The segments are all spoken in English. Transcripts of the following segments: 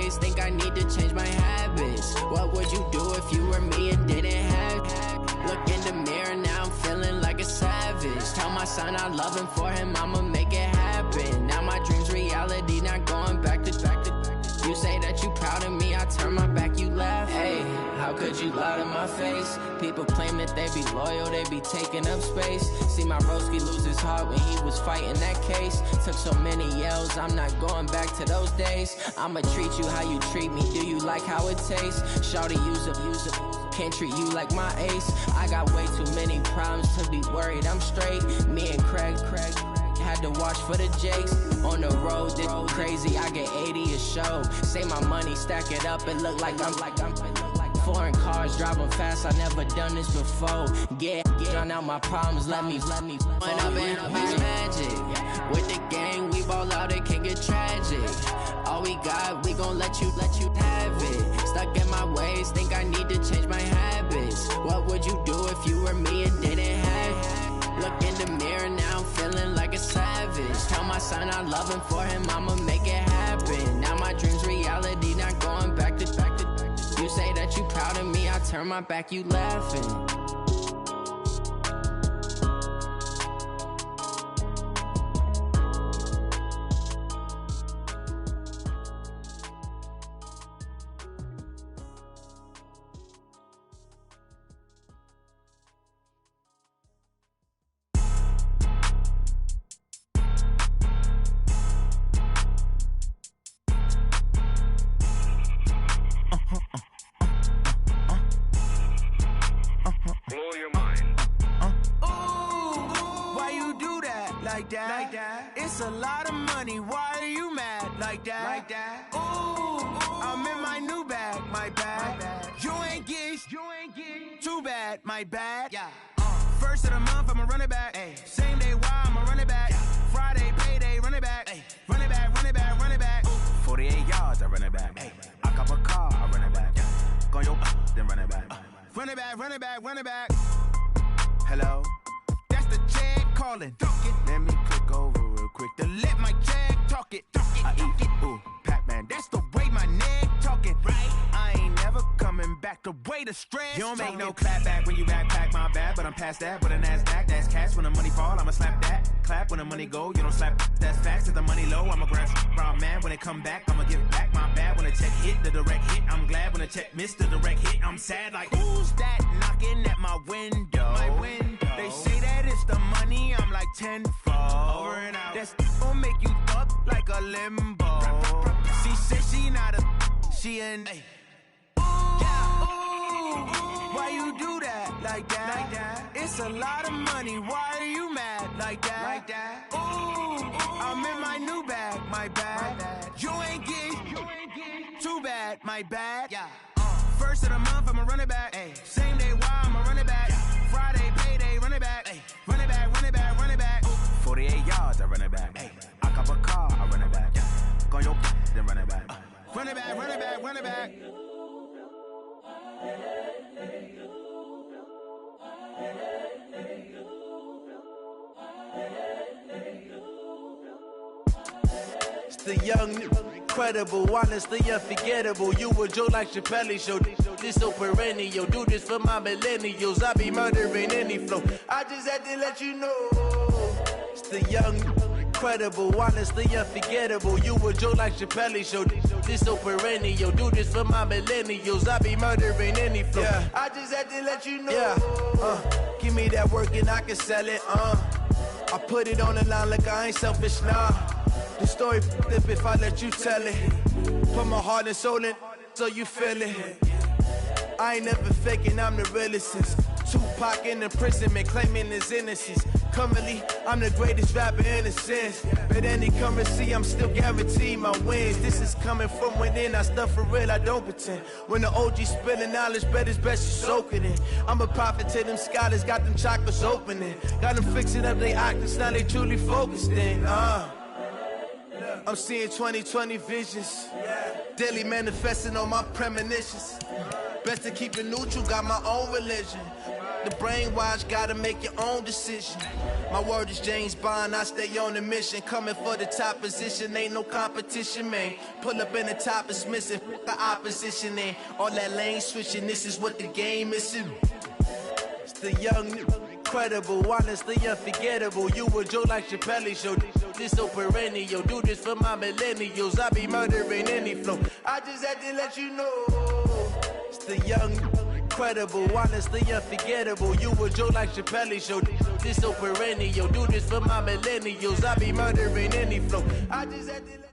ways, think I need to change my habits. What would you do if you were me and didn't have? Look in the mirror, now I'm feeling like a savage. Tell my son I love him, for him I'ma make it happen. Now my dream's reality, not going back to. You say that you proud of me, I turn my back, you laugh. Hey, how could you lie to my face? People claim that they be loyal, they be taking up space. See my broski lose his heart when he was fighting that case. Took so many yells, I'm not going back to those days. I'ma treat you how you treat me, do you like how it tastes? Shawty, use up, can't treat you like my ace. I got way too many problems to be worried, I'm straight. Me and Craig had to watch for the Jakes. On the road, this crazy, I get 80 a show. Say my money, stack it up, it look like I'm foreign cars, driving fast, I never done this before. Get drown out my problems, let me When up and up is magic. With the gang, we ball out, it can get tragic. All we got, we gon' let you have it. Stuck in my ways, think I need to change my habits. What would you do if you were me and didn't have? Look in the mirror, now I'm feeling like a savage. Tell my son I love him, for him I'ma make it happen. Now my dream's reality, not going back to. You say that you proud of me, I turn my back, you laughing. It's a lot of money, why are you mad like that? Ooh, I'm in my new bag, my bad. You ain't get too bad, my bad. Yeah. First of the month, I'ma run it back. Ay. Same day, why I'ma run it back. Yeah. Friday, payday, run it back. Ay. Run it back, run it back, run it back. Ooh. 48 yards, I run it back. Ay. I cop a car, I run it back. Yeah. Go yo, then run it back. Run it back, run it back, run it back. Hello? That's the check calling. Let me click over real quick to let my check talk it. I eat it, ooh, Pac-Man. That's the way my neck talking. Right? I ain't never coming back the way the stress. You don't make no clap back when you backpack, my bad. But I'm past that with a NASDAQ. That's cash. When the money fall, I'ma slap that. Clap when the money go, you don't slap. That's facts. If the money low, I'ma grab brown man. When it come back, I'ma give back my bad. When the check hit, the direct hit. I'm glad when the check missed the direct hit. I'm sad like, who's that knocking at my window? My window. They say that it's the money, I'm like tenfold. Over and out. That's gon' make you up like a limbo. She said she not a, she an. Ooh, why you do that like that? It's a lot of money, why are you mad like that? Ooh, I'm in my new bag, my bad. You ain't get too bad, my bad. Yeah. First of the month, I'ma run it back. Ay. Same day, why I'ma run it back. Friday, payday, run it back. Ay. Run it back, run it back, run it back. Ooh. 48 yards, I run it back. Ay. I cop a car, I run it back. Yeah. Go yo, then run it back. Run it back, run it back, run it back. It's the young, incredible, honestly unforgettable. You a joke like Chappelle show. This so perennial. Do this for my millennials. I be murdering any flow. I just had to let you know. It's the young, incredible, honestly unforgettable. You a joke like Chappelle show. This so perennial. Do this for my millennials. I be murdering any flow. Yeah. I just had to let you know. Yeah. Give me that work and I can sell it. I put it on the line like I ain't selfish, nah. The story flip if I let you tell it. Put my heart and soul in so you feel it. I ain't never faking, I'm the realest since Tupac in imprisonment, claiming his innocence. Currently, I'm the greatest rapper in a sense. But any currency, I'm still guaranteed my wins. This is coming from within, I stuff for real, I don't pretend. When the OG spilling knowledge, bet it's best you soak it in. I'm a prophet to them scholars, got them chakras opening. Got them fixing up their octaves, now they truly focused in. I'm seeing 2020 visions, daily manifesting on my premonitions. Best to keep it neutral, got my own religion. The brainwash, gotta make your own decision. My word is James Bond, I stay on the mission. Coming for the top position, ain't no competition, man. Pull up in the top is missing, the opposition in. All that lane switching, this is what the game is. It's the young, incredible, honestly unforgettable. You a Joe like Chappelle show. This so perennial, do this for my millennials. I be murdering any flow. I just had to let you know. It's the young, incredible, honestly unforgettable. You a Joe like Chappelle show. This so perennial, do this for my millennials. I be murdering any flow. I just had to let.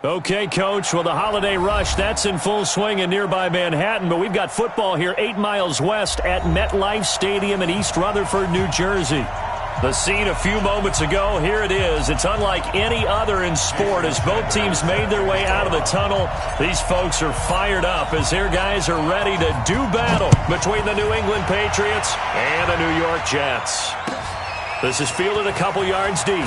Okay, Coach, well, the holiday rush, that's in full swing in nearby Manhattan, but we've got football here 8 miles west at MetLife Stadium in East Rutherford, New Jersey. The scene a few moments ago, here it is. It's unlike any other in sport as both teams made their way out of the tunnel. These folks are fired up as their guys are ready to do battle between the New England Patriots and the New York Jets. This is fielded a couple yards deep.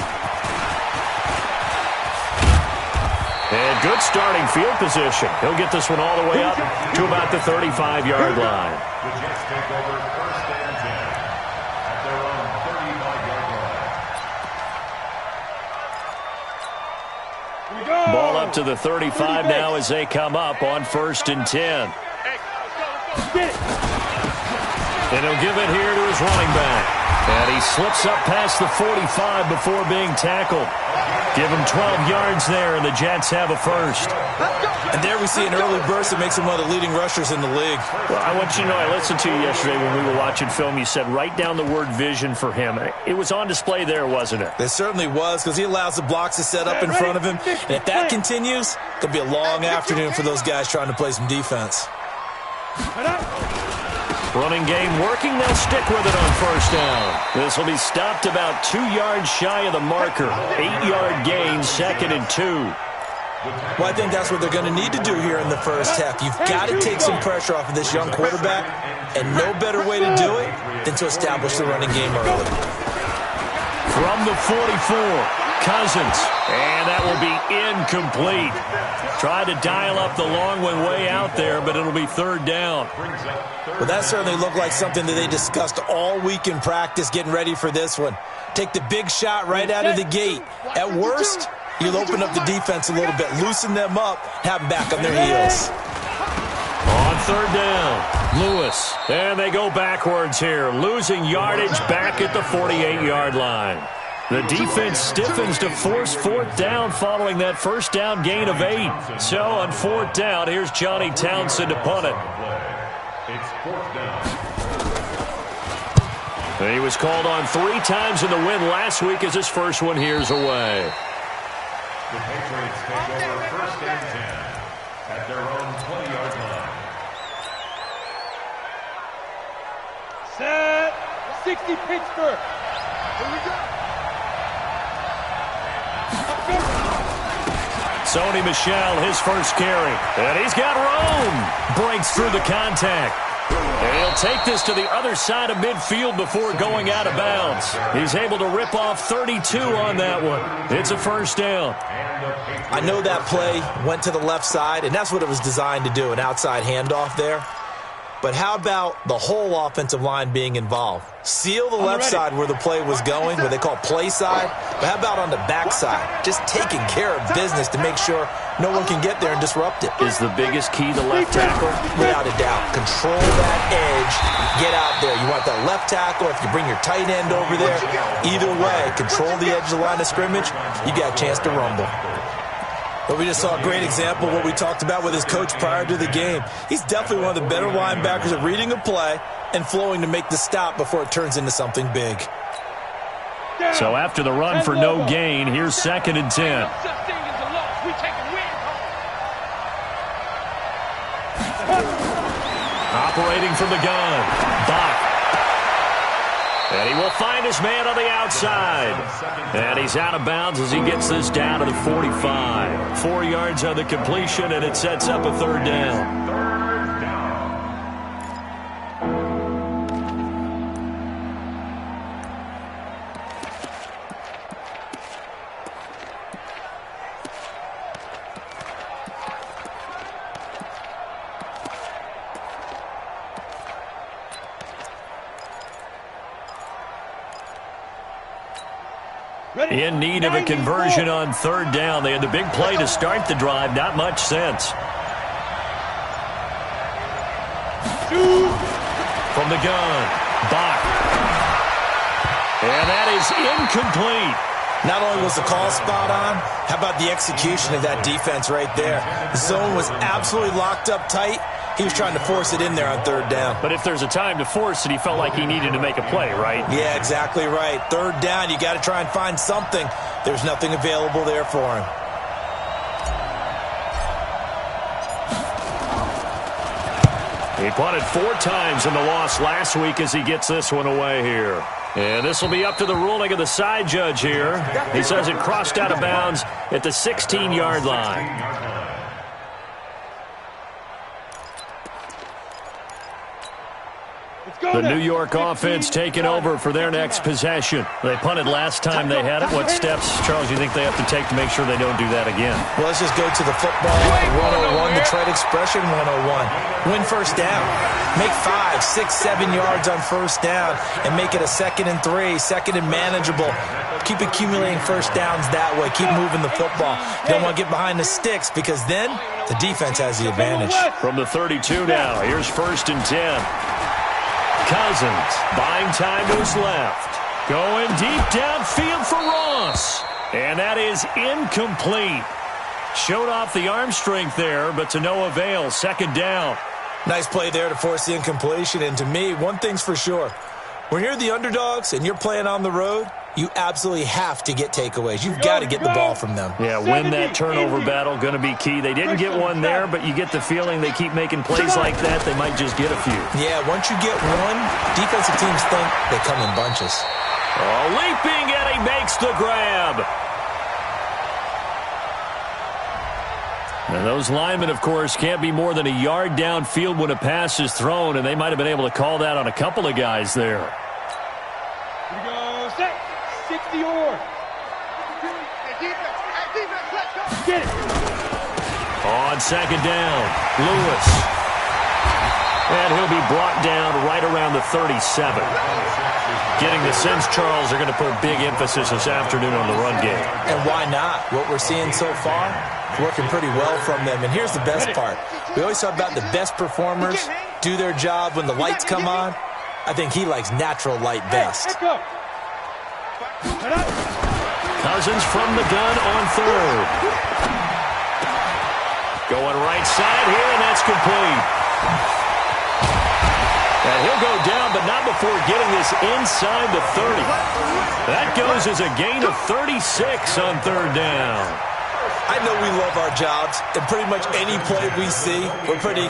And good starting field position. He'll get this one all the way up to about the 35-yard line. The Jets take over first and 10 at their own 35-yard line. Ball up to the 35 now as they come up on first and 10. And he'll give it here to his running back. And he slips up past the 45 before being tackled. Give him 12 yards there, and the Jets have a first. And there we see an early burst that makes him one of the leading rushers in the league. Well, I want you to know, I listened to you yesterday when we were watching film. You said write down the word vision for him. It was on display there, wasn't it? It certainly was, because he allows the blocks to set up in front of him. And if that continues, it could be a long afternoon for those guys trying to play some defense. Running game working. They'll stick with it on first down. This will be stopped about 2 yards shy of the marker. 8-yard gain, 2nd and 2. Well, I think that's what they're going to need to do here in the first half. You've got to take some pressure off of this young quarterback, and no better way to do it than to establish the running game early. From the 44, Cousins, and that will be incomplete. Tried to dial up the long one way out there, but it'll be third down. Well, that certainly looked like something that they discussed all week in practice getting ready for this one. Take the big shot right out of the gate. At worst, you'll open up the defense a little bit, loosen them up, have them back on their heels. On third down, Lewis. And they go backwards here, losing yardage back at the 48-yard line. The defense stiffens to force fourth down following that first down gain of 8. So on fourth down, here's Johnny Townsend to punt it. It's fourth down. He was called on 3 times in the win last week as his first one here's away. The Patriots take over first and 10 at their own 20-yard line. Set. 60 Pittsburgh. Here we go. Sony Michel, his first carry. And he's got room. Breaks through the contact. And he'll take this to the other side of midfield before going out of bounds. He's able to rip off 32 on that one. It's a first down. I know that play went to the left side, and that's what it was designed to do, an outside handoff there. But how about the whole offensive line being involved? Seal the left side where the play was going, what they call play side. But how about on the back side? Just taking care of business to make sure no one can get there and disrupt it. Is the biggest key the left tackle? Without a doubt. Control that edge. Get out there. You want that left tackle. If you bring your tight end over there, either way, control the edge of the line of scrimmage, you got a chance to rumble. But we just saw a great example of what we talked about with his coach prior to the game. He's definitely one of the better linebackers at reading a play and flowing to make the stop before it turns into something big. So after the run for no gain, here's 2nd and 10. Operating from the gun, Bach. And he will find his man on the outside. And he's out of bounds as he gets this down to the 45. 4 yards on the completion, and it sets up a third down. In need of a conversion on third down. They had the big play to start the drive. Not much sense. From the gun, Bach. And that is incomplete. Not only was the call spot on, how about the execution of that defense right there? The zone was absolutely locked up tight. He was trying to force it in there on third down. But if there's a time to force it, he felt like he needed to make a play, right? Yeah, exactly right. Third down, you got to try and find something. There's nothing available there for him. He punted 4 times in the loss last week as he gets this one away here. And this will be up to the ruling of the side judge here. He says it crossed out of bounds at the 16-yard line. The New York offense taking over for their next possession. They punted last time they had it. What steps, Charles, do you think they have to take to make sure they don't do that again? Well, let's just go to the football 101, the trade expression 101. Win first down. Make 5, 6, 7 yards on first down and make it a 2nd and 3, 2nd and manageable. Keep accumulating first downs that way. Keep moving the football. You don't want to get behind the sticks because then the defense has the advantage. From the 32 now, here's 1st and 10. Cousins buying time to his left. Going deep downfield for Ross. And that is incomplete. Showed off the arm strength there, but to no avail. 2nd down. Nice play there to force the incompletion. And to me, one thing's for sure. When you're the underdogs and you're playing on the road, you absolutely have to get takeaways. You've got to get the ball from them. Yeah, win that turnover battle, going to be key. They didn't get one there, but you get the feeling they keep making plays like that, they might just get a few. Yeah, once you get one, defensive teams think they come in bunches. Oh, leaping, and he makes the grab. And those linemen, of course, can't be more than a yard downfield when a pass is thrown, and they might have been able to call that on a couple of guys there. Here we go, set. 60 or. Get it. On 2nd down, Lewis. And he'll be brought down right around the 37. Getting the sense, Charles, they're going to put a big emphasis this afternoon on the run game. And why not? What we're seeing so far, working pretty well from them. And here's the best part. We always talk about the best performers do their job when the lights come on. I think he likes natural light best. Cousins from the gun on 3rd. Going right side here, and that's complete. And he'll go down, but not before getting this inside the 30. That goes as a gain of 36 on 3rd down. I know we love our jobs, and pretty much any play we see, we're pretty,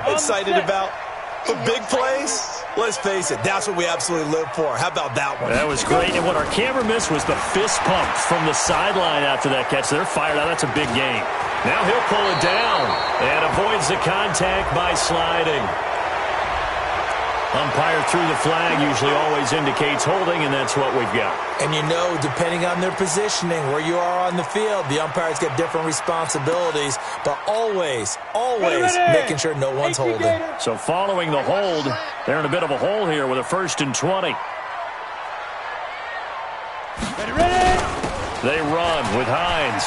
excited about. But big plays, let's face it, that's what we absolutely live for. How about that one? That was great, and what our camera missed was the fist pump from the sideline after that catch. They're fired out. That's a big gain. Now he'll pull it down and avoids the contact by sliding. Umpire threw the flag, usually always indicates holding, and that's what we've got. And depending on their positioning, where you are on the field, the umpires get different responsibilities, but always making sure no one's holding. So following the hold, they're in a bit of a hole here with a 1st and 20. Ready. They run with Hines.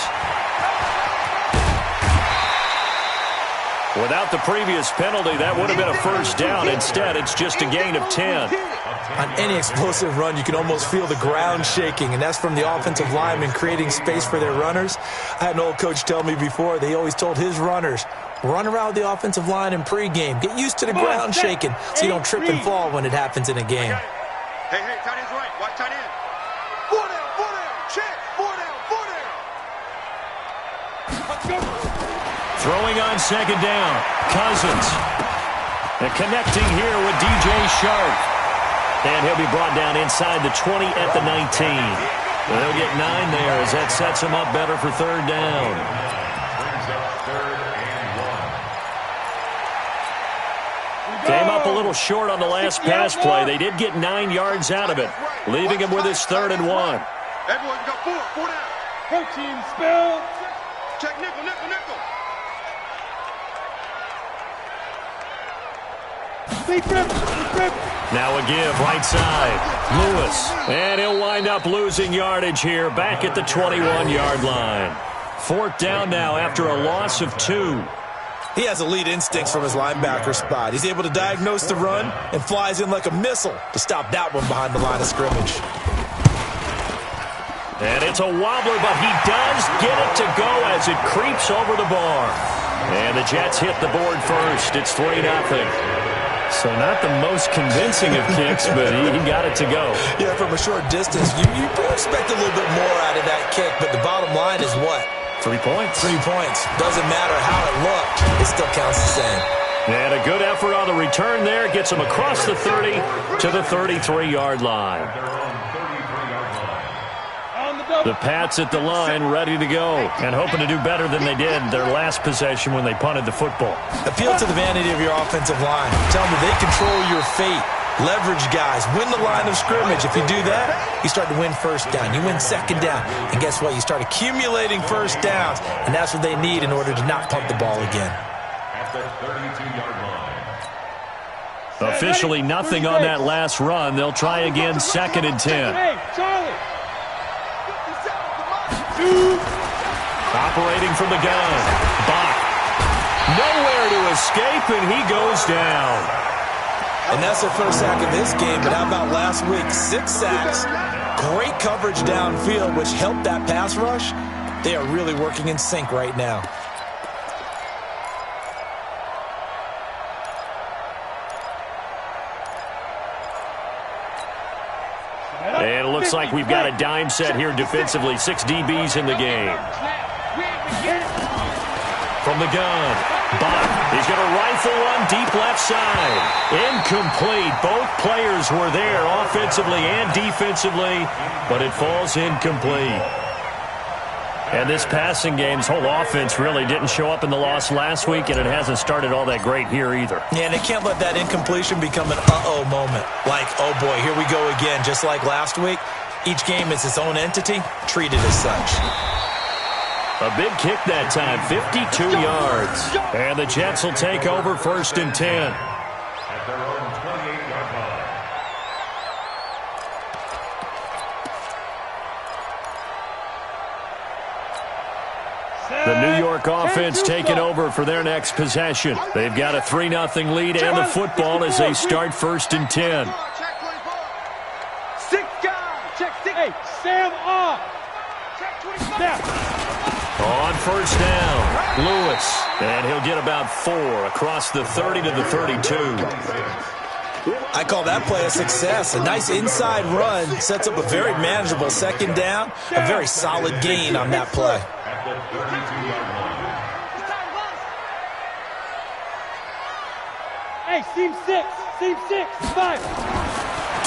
Without the previous penalty, that would have been a 1st down. Instead, it's just a gain of 10. On any explosive run, you can almost feel the ground shaking, and that's from the offensive linemen creating space for their runners. I had an old coach tell me before, they always told his runners, run around the offensive line in pregame. Get used to the ground shaking so you don't trip and fall when it happens in a game. Hey, tight end's right. Watch tight end. 4 down, check. 4 down. Let's go. Throwing on 2nd down, Cousins. And connecting here with DJ Sharp. And he'll be brought down inside the 20 at the 19. They'll get 9 there as that sets him up better for 3rd down. Came up a little short on the last pass play. They did get 9 yards out of it, leaving him with his 3rd and 1. Everyone got 4 down. Protein spill. Check nickel. Deep rip. Now a give right side. Lewis. And he'll wind up losing yardage here back at the 21-yard line. 4th down now after a loss of 2. He has elite instincts from his linebacker spot. He's able to diagnose the run and flies in like a missile to stop that one behind the line of scrimmage. And it's a wobbler, but he does get it to go as it creeps over the bar. And the Jets hit the board first. It's 3-0. So not the most convincing of kicks, but he got it to go. Yeah, from a short distance, you expect a little bit more out of that kick, but the bottom line is what? 3 points. 3 points. Doesn't matter how it looked. It still counts the same. And a good effort on the return there. Gets him across the 30 to the 33-yard line. The Pats at the line, ready to go, and hoping to do better than they did their last possession when they punted the football. Appeal to the vanity of your offensive line. Tell them they control your fate. Leverage guys. Win the line of scrimmage. If you do that, you start to win first down. You win second down. And guess what? You start accumulating first downs, and that's what they need in order to not punt the ball again. At the 32-yard line. Officially nothing on that last run. They'll try again, 2nd and 10. Hey, Charlie. Operating from the gun. Bach. Nowhere to escape, and he goes down. And that's their first sack of this game, but how about last week? 6 sacks, great coverage downfield, which helped that pass rush. They are really working in sync right now. And it looks like we've got a dime set here defensively. 6 DBs in the game. From the gun, Bach. He's going to rifle one deep left side. Incomplete. Both players were there offensively and defensively, but it falls incomplete. And this passing game's whole offense really didn't show up in the loss last week, and it hasn't started all that great here either. Yeah, and they can't let that incompletion become an uh-oh moment. Like, oh boy, here we go again. Just like last week, each game is its own entity, treated as such. A big kick that time, 52 yards. And the Jets will take over 1st and 10. At their own 28-yard line. The New York offense taking over for their next possession. They've got a 3-0 lead and the football as they start 1st and 10. Check 24. 6 guys. Check 6. Hey, Sam off. Check 25. Now. On 1st down, Lewis. And he'll get about 4 across the 30 to the 32. I call that play a success. A nice inside run sets up a very manageable 2nd down. A very solid gain on that play. At the 32-yard line. Hey, seam 6. Seam 6. 5.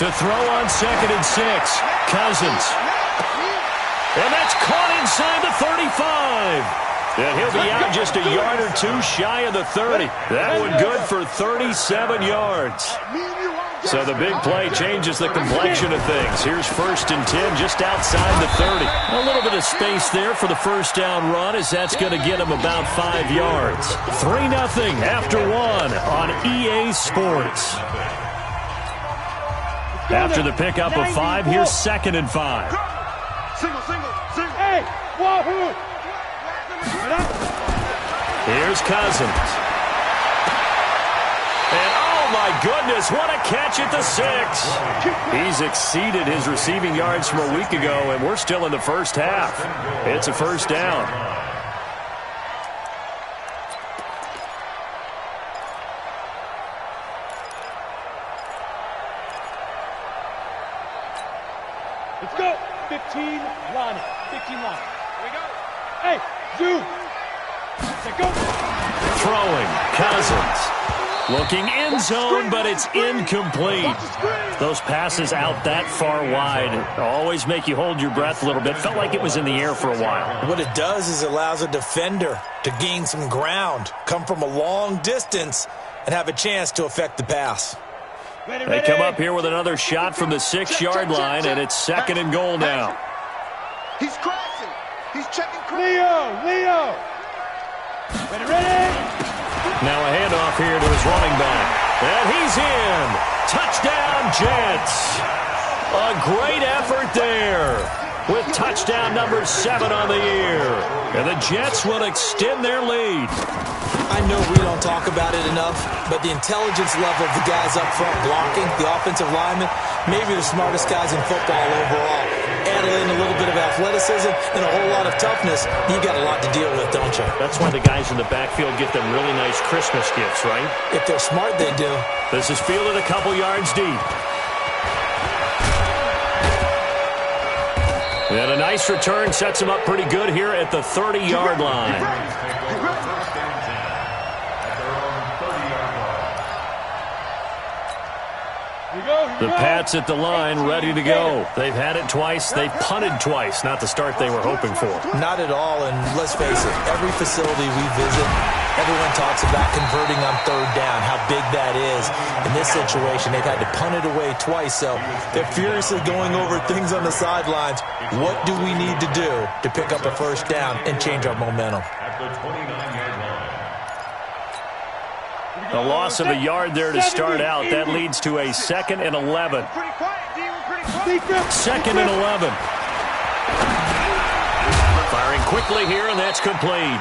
To throw on 2nd and 6, Cousins. And that's caught inside the 35. And he'll be out just a yard or 2 shy of the 30. That one good for 37 yards. So the big play changes the complexion of things. Here's 1st and 10 just outside the 30. A little bit of space there for the 1st down run as that's going to get him about 5 yards. 3-0 after 1 on EA Sports. After the pickup of 5, here's 2nd and 5. Single. Hey, wahoo. Here's Cousins. And oh my goodness, what a catch at the 6. He's exceeded his receiving yards from a week ago, and we're still in the first half. It's a 1st down. Let's go. 15 line. 15 line. Here we go. Hey, Zoo. Let's go. Throwing, Cousins. Looking end zone, but it's incomplete. Those passes out that far wide always make you hold your breath a little bit. Felt like it was in the air for a while. What it does is it allows a defender to gain some ground, come from a long distance, and have a chance to affect the pass. They come up here with another shot from the 6-yard line, and it's 2nd and goal now. He's crashing. He's checking. Leo. Ready. Now a handoff here to his running back. And he's in. Touchdown, Jets. A great effort there with touchdown number 7 on the year. And the Jets will extend their lead. I know we don't talk about it enough, but the intelligence level of the guys up front blocking, the offensive linemen, maybe the smartest guys in football overall. Add in a little bit of athleticism and a whole lot of toughness, you got a lot to deal with, don't you? That's why the guys in the backfield get them really nice Christmas gifts, right? If they're smart, they do. This is fielded a couple yards deep. And a nice return sets him up pretty good here at the 30-yard line. The Pats at the line, ready to go. They've had it twice. They've punted twice. Not the start they were hoping for. Not at all, and let's face it, every facility we visit, everyone talks about converting on third down, how big that is. In this situation, they've had to punt it away twice, so they're furiously going over things on the sidelines. What do we need to do to pick up a first down and change our momentum? At the 29-yard line. A loss of a yard there to start out. That leads to a 2nd and 11. 2nd and 11. Firing quickly here, and that's complete.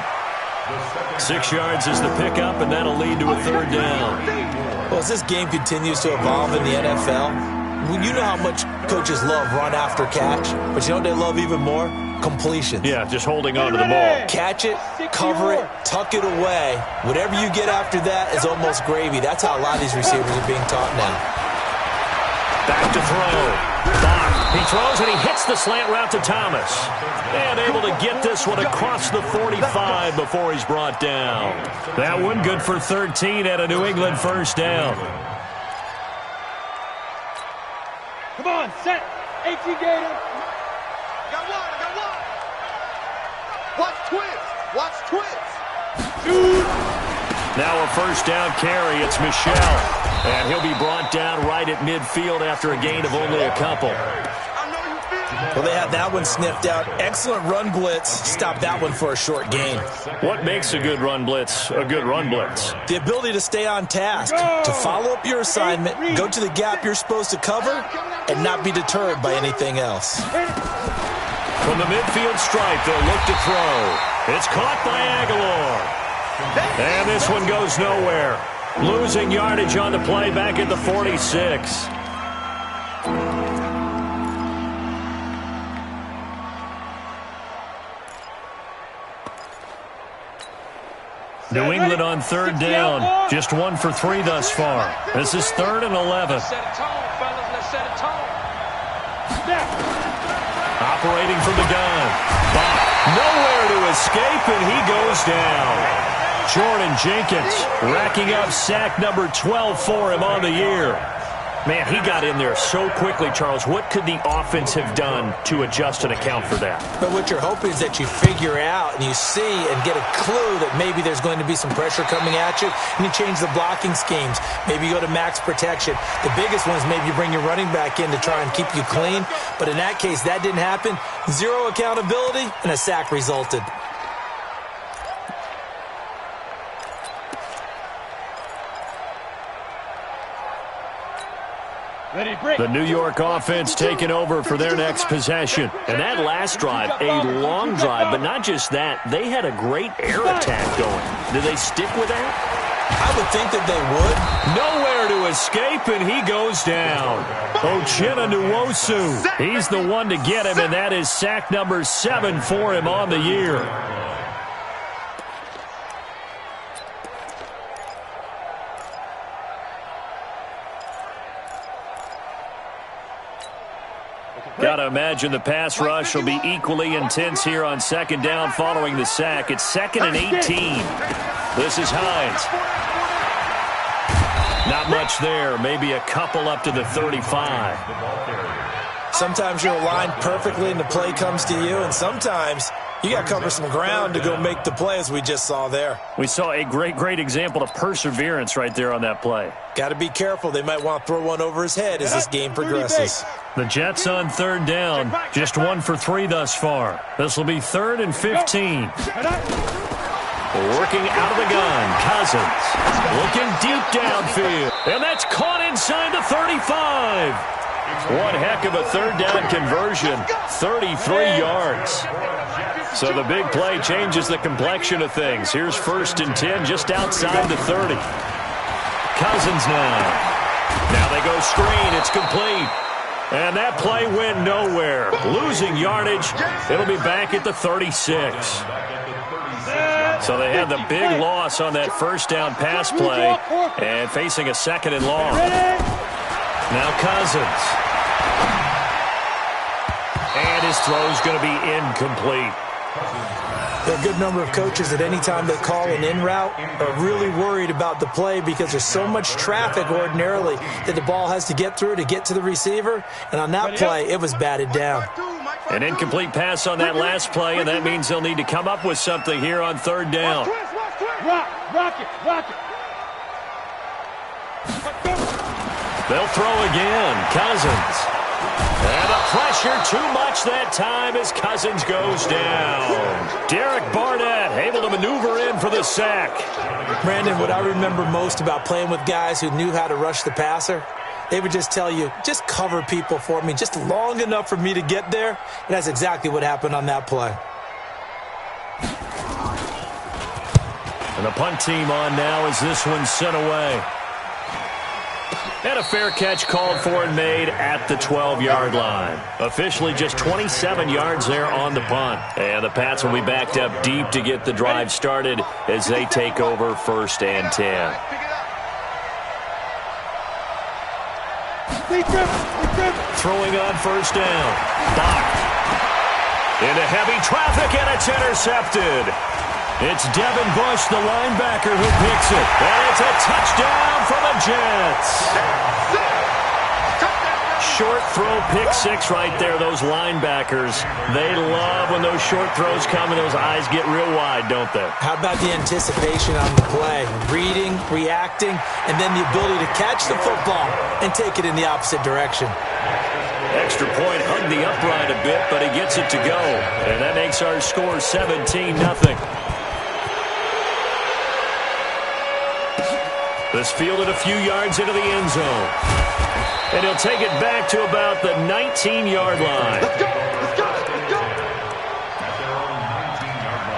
6 yards is the pickup, and that'll lead to a 3rd down. Well, as this game continues to evolve in the NFL, you know how much coaches love run after catch, but you know what they love even more? Completion. Yeah, just holding on to the ball. Catch it, cover it, tuck it away. Whatever you get after that is almost gravy. That's how a lot of these receivers are being taught now. Back to throw. Bach. He throws and he hits the slant route to Thomas. And able to get this one across the 45 before he's brought down. That one good for 13 at a New England first down. Come on, set. 18 Gator. Watch twins! Watch twins! Now a first down carry. It's Michelle. And he'll be brought down right at midfield after a gain of only a couple. Well, they had that one sniffed out. Excellent run blitz. Stop that one for a short gain. What makes a good run blitz a good run blitz? The ability to stay on task, to follow up your assignment, go to the gap you're supposed to cover, and not be deterred by anything else. From the midfield stripe, they'll look to throw. It's caught by Aguilar. And this one goes nowhere. Losing yardage on the play back at the 46. New England on 3rd down. Just 1 for 3 thus far. This is 3rd and 11. Set a tone, fellas. Let's set a tone. Operating from the gun. Bach, nowhere to escape, and he goes down. Jordan Jenkins racking up sack number 12 for him on the year. Man, he got in there so quickly, Charles. What could the offense have done to adjust and account for that? But what you're hoping is that you figure out and you see and get a clue that maybe there's going to be some pressure coming at you, and you change the blocking schemes. Maybe you go to max protection. The biggest one is maybe you bring your running back in to try and keep you clean. But in that case, that didn't happen. 0 accountability, and a sack resulted. The New York offense taking over for their next possession. And that last drive, a long drive, but not just that. They had a great air attack going. Do they stick with that? I would think that they would. Nowhere to escape, and he goes down. Uchenna Nwosu, he's the one to get him, and that is sack number 7 for him on the year. Got to imagine the pass rush will be equally intense here on 2nd down following the sack. It's 2nd and 18. This is Hines. Not much there. Maybe a couple up to the 35. Sometimes you're aligned perfectly and the play comes to you, and sometimes you got to cover some ground to go make the play, as we just saw there. We saw a great example of perseverance right there on that play. Got to be careful. They might want to throw one over his head as this game progresses. The Jets on 3rd down. Just 1 for 3 thus far. This will be 3rd and 15. Working out of the gun, Cousins. Looking deep downfield. And that's caught inside the 35. One heck of a third down conversion. 33 yards. So the big play changes the complexion of things. Here's 1st and 10 just outside the 30. Cousins now. Now they go screen. It's complete. And that play went nowhere. Losing yardage. It'll be back at the 36. So they had the big loss on that first down pass play and facing a 2nd and long. Now Cousins. And his throw's going to be incomplete. There are a good number of coaches at any time they call an in route are really worried about the play because there's so much traffic ordinarily that the ball has to get through to get to the receiver. And on that play, it was batted down. An incomplete pass on that last play, and that means they'll need to come up with something here on 3rd down. Rock it. They'll throw again. Cousins. And the pressure too much that time as Cousins goes down. Derek Barnett able to maneuver in for the sack. Brandon, what I remember most about playing with guys who knew how to rush the passer, they would just tell you, just cover people for me, just long enough for me to get there. And that's exactly what happened on that play. And the punt team on now as this one's sent away. And a fair catch called for and made at the 12-yard line. Officially just 27 yards there on the punt. And the Pats will be backed up deep to get the drive started as they take over 1st and 10. Throwing on 1st down. Bach. Into heavy traffic, and it's intercepted. It's Devin Bush, the linebacker, who picks it. And it's a touchdown for the Jets. Short throw, pick 6 right there. Those linebackers, they love when those short throws come and those eyes get real wide, don't they? How about the anticipation on the play? Reading, reacting, and then the ability to catch the football and take it in the opposite direction. Extra point, hugged the upright a bit, but he gets it to go. And that makes our score 17-0. This fielded a few yards into the end zone. And he'll take it back to about the 19-yard line. Let's go! Let's go! Let's go! At their own 19-yard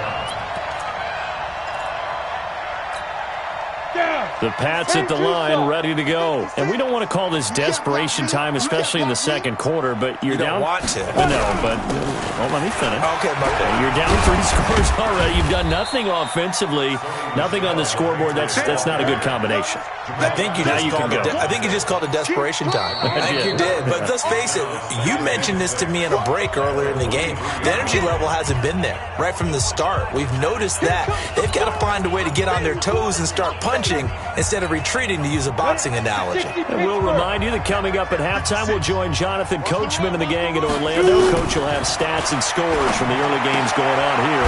line. The Pats at the line, ready to go. And we don't want to call this desperation time, especially in the second quarter, but you're down. You don't want to. No, but let me finish. Okay, my You're down 3 scores already. You've done nothing offensively, nothing on the scoreboard. That's not a good combination. I think you just called it desperation time. I think you did. But let's face it, you mentioned this to me in a break earlier in the game. The energy level hasn't been there right from the start. We've noticed that. They've got to find a way to get on their toes and start punching instead of retreating, to use a boxing analogy. And we'll remind you that coming up at halftime, we'll join Jonathan Coachman and the gang in Orlando. Coach will have stats and scores from the early games going on here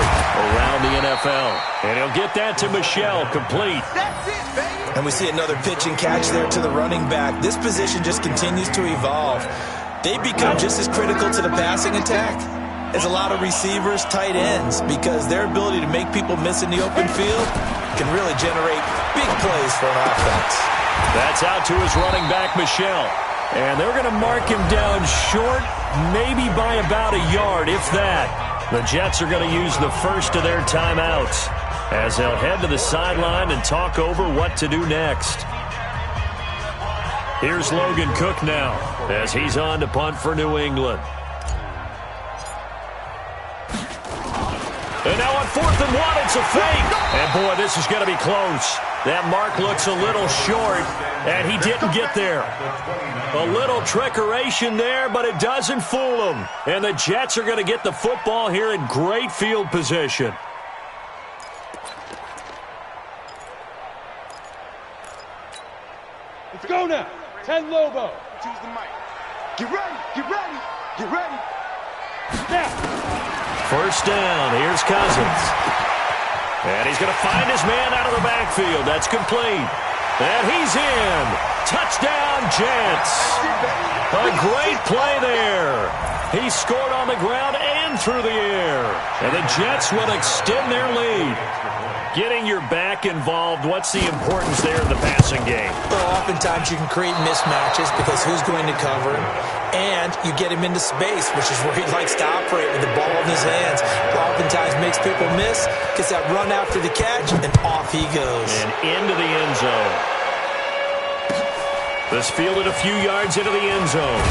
around the NFL. And he'll get that to Michelle, complete. That's it, baby. And we see another pitch and catch there to the running back. This position just continues to evolve. They become just as critical to the passing attack as a lot of receivers, tight ends, because their ability to make people miss in the open field can really generate big plays for an offense. That's out to his running back, Michelle. And they're going to mark him down short, maybe by about a yard, if that. The Jets are going to use the first of their timeouts as they'll head to the sideline and talk over what to do next. Here's Logan Cook now as he's on to punt for New England. And now on 4th and 1, it's a fake. And boy, this is going to be close. That mark looks a little short, and he didn't get there. A little trickeration there, but it doesn't fool him. And the Jets are going to get the football here in great field position. Let's go now. 10 Lobo. Choose the mic. Get ready. Get ready. Get ready. Now. First down, here's Cousins. And he's going to find his man out of the backfield. That's complete. And he's in. Touchdown, Jets. A great play there. He scored on the ground and through the air. And the Jets will extend their lead. deep. Getting your back involved, what's the importance there in the passing game? Well, oftentimes you can create mismatches because who's going to cover him, and you get him into space, which is where he likes to operate with the ball in his hands. Oftentimes makes people miss, gets that run after the catch, and off he goes. And into the end zone. This fielded a few yards into the end zone.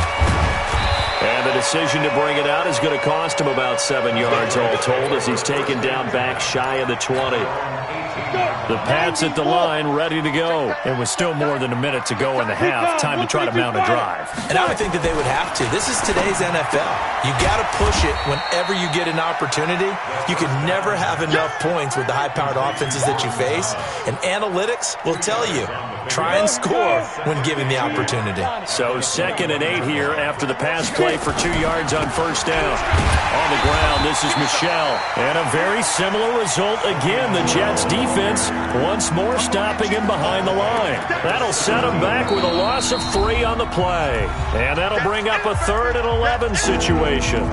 And the decision to bring it out is going to cost him about 7 yards all told as he's taken down back shy of the 20. The Pats at the line ready to go. And with still more than a minute to go in the half, time to try to mount a drive. And I would think that they would have to. This is today's NFL. You got to push it whenever you get an opportunity. You can never have enough points with the high-powered offenses that you face. And analytics will tell you, try and score when given the opportunity. So 2nd and 8 here after the pass play for 2 yards on first down. On the ground, this is Michel. And a very similar result again. The Jets defense once more stopping him behind the line. That'll set him back with a loss of 3 on the play. And that'll bring up a 3rd and 11 situation.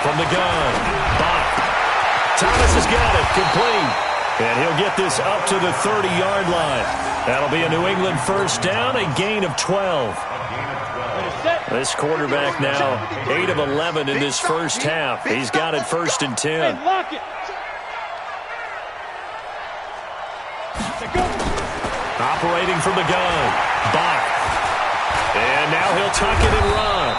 From the gun, Bach. Thomas has got it, complete. And he'll get this up to the 30-yard line. That'll be a New England first down, a gain of 12. This quarterback now 8 of 11 in this first half. He's got it 1st and 10. Operating from the gun, Bach. And now he'll tuck it and run.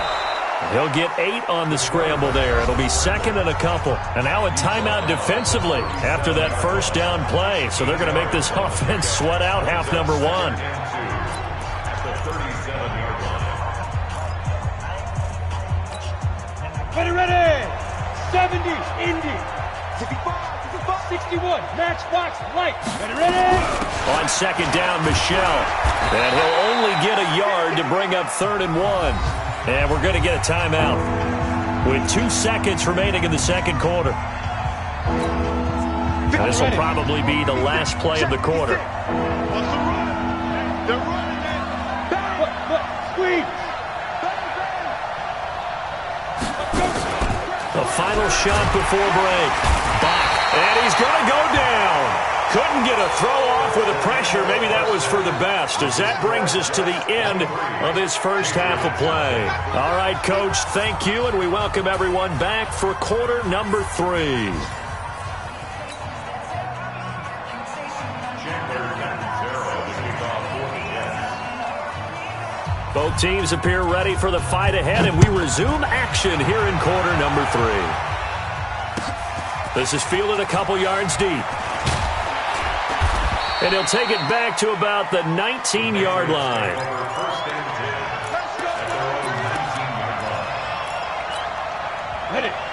He'll get 8 on the scramble there. It'll be 2nd and a couple. And now a timeout defensively after that first down play. So they're going to make this offense sweat out half number 1. Ready. 70, Indy. 61, Matchbox Light. Ready. On 2nd down, Michel. And he'll only get a yard to bring up 3rd and 1. And we're going to get a timeout with 2 seconds remaining in the second quarter. This will probably be the last play of the quarter. The final shot before break. Bach. And he's going to go down. Couldn't get a throw off with the pressure. Maybe that was for the best, as that brings us to the end of this first half of play. All right, Coach, thank you, and we welcome everyone back for quarter number 3. Both teams appear ready for the fight ahead, and we resume action here in quarter number 3. This is fielded a couple yards deep. And he'll take it back to about the 19-yard line.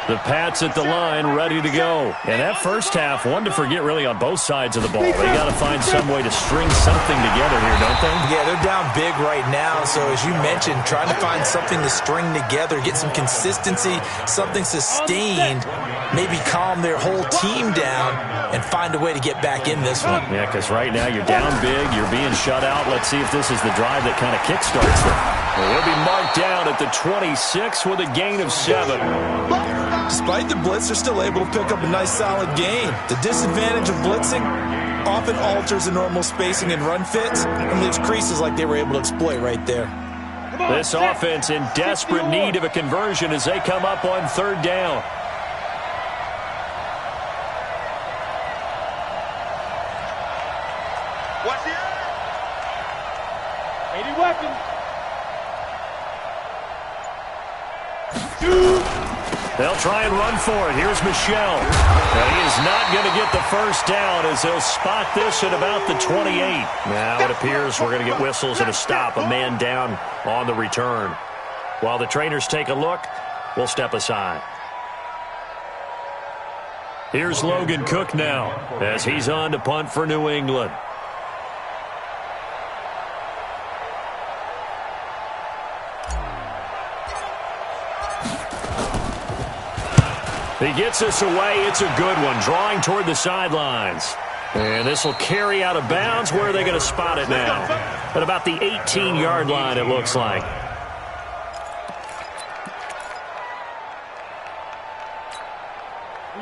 The Pats at the line, ready to go. And that first half, one to forget really on both sides of the ball. They got to find some way to string something together here, don't they? Yeah, they're down big right now. So as you mentioned, trying to find something to string together, get some consistency, something sustained, maybe calm their whole team down and find a way to get back in this one. Yeah, because right now you're down big, you're being shut out. Let's see if this is the drive that kind of kickstarts them. Well, he'll be marked down at the 26 with a gain of 7. Despite the blitz, they're still able to pick up a nice solid gain. The disadvantage of blitzing often alters the normal spacing and run fits and leaves creases like they were able to exploit right there. This offense in desperate need of a conversion as they come up on 3rd down. What's the 80 weapons. 2. They'll try and run for it. Here's Michel. And he is not going to get the first down as they'll spot this at about the 28. Now it appears we're going to get whistles and a stop, a man down on the return. While the trainers take a look, we'll step aside. Here's Logan Cook now as he's on to punt for New England. He gets this away. It's a good one, drawing toward the sidelines. And this will carry out of bounds. Where are they going to spot it now? At about the 18-yard line, it looks like.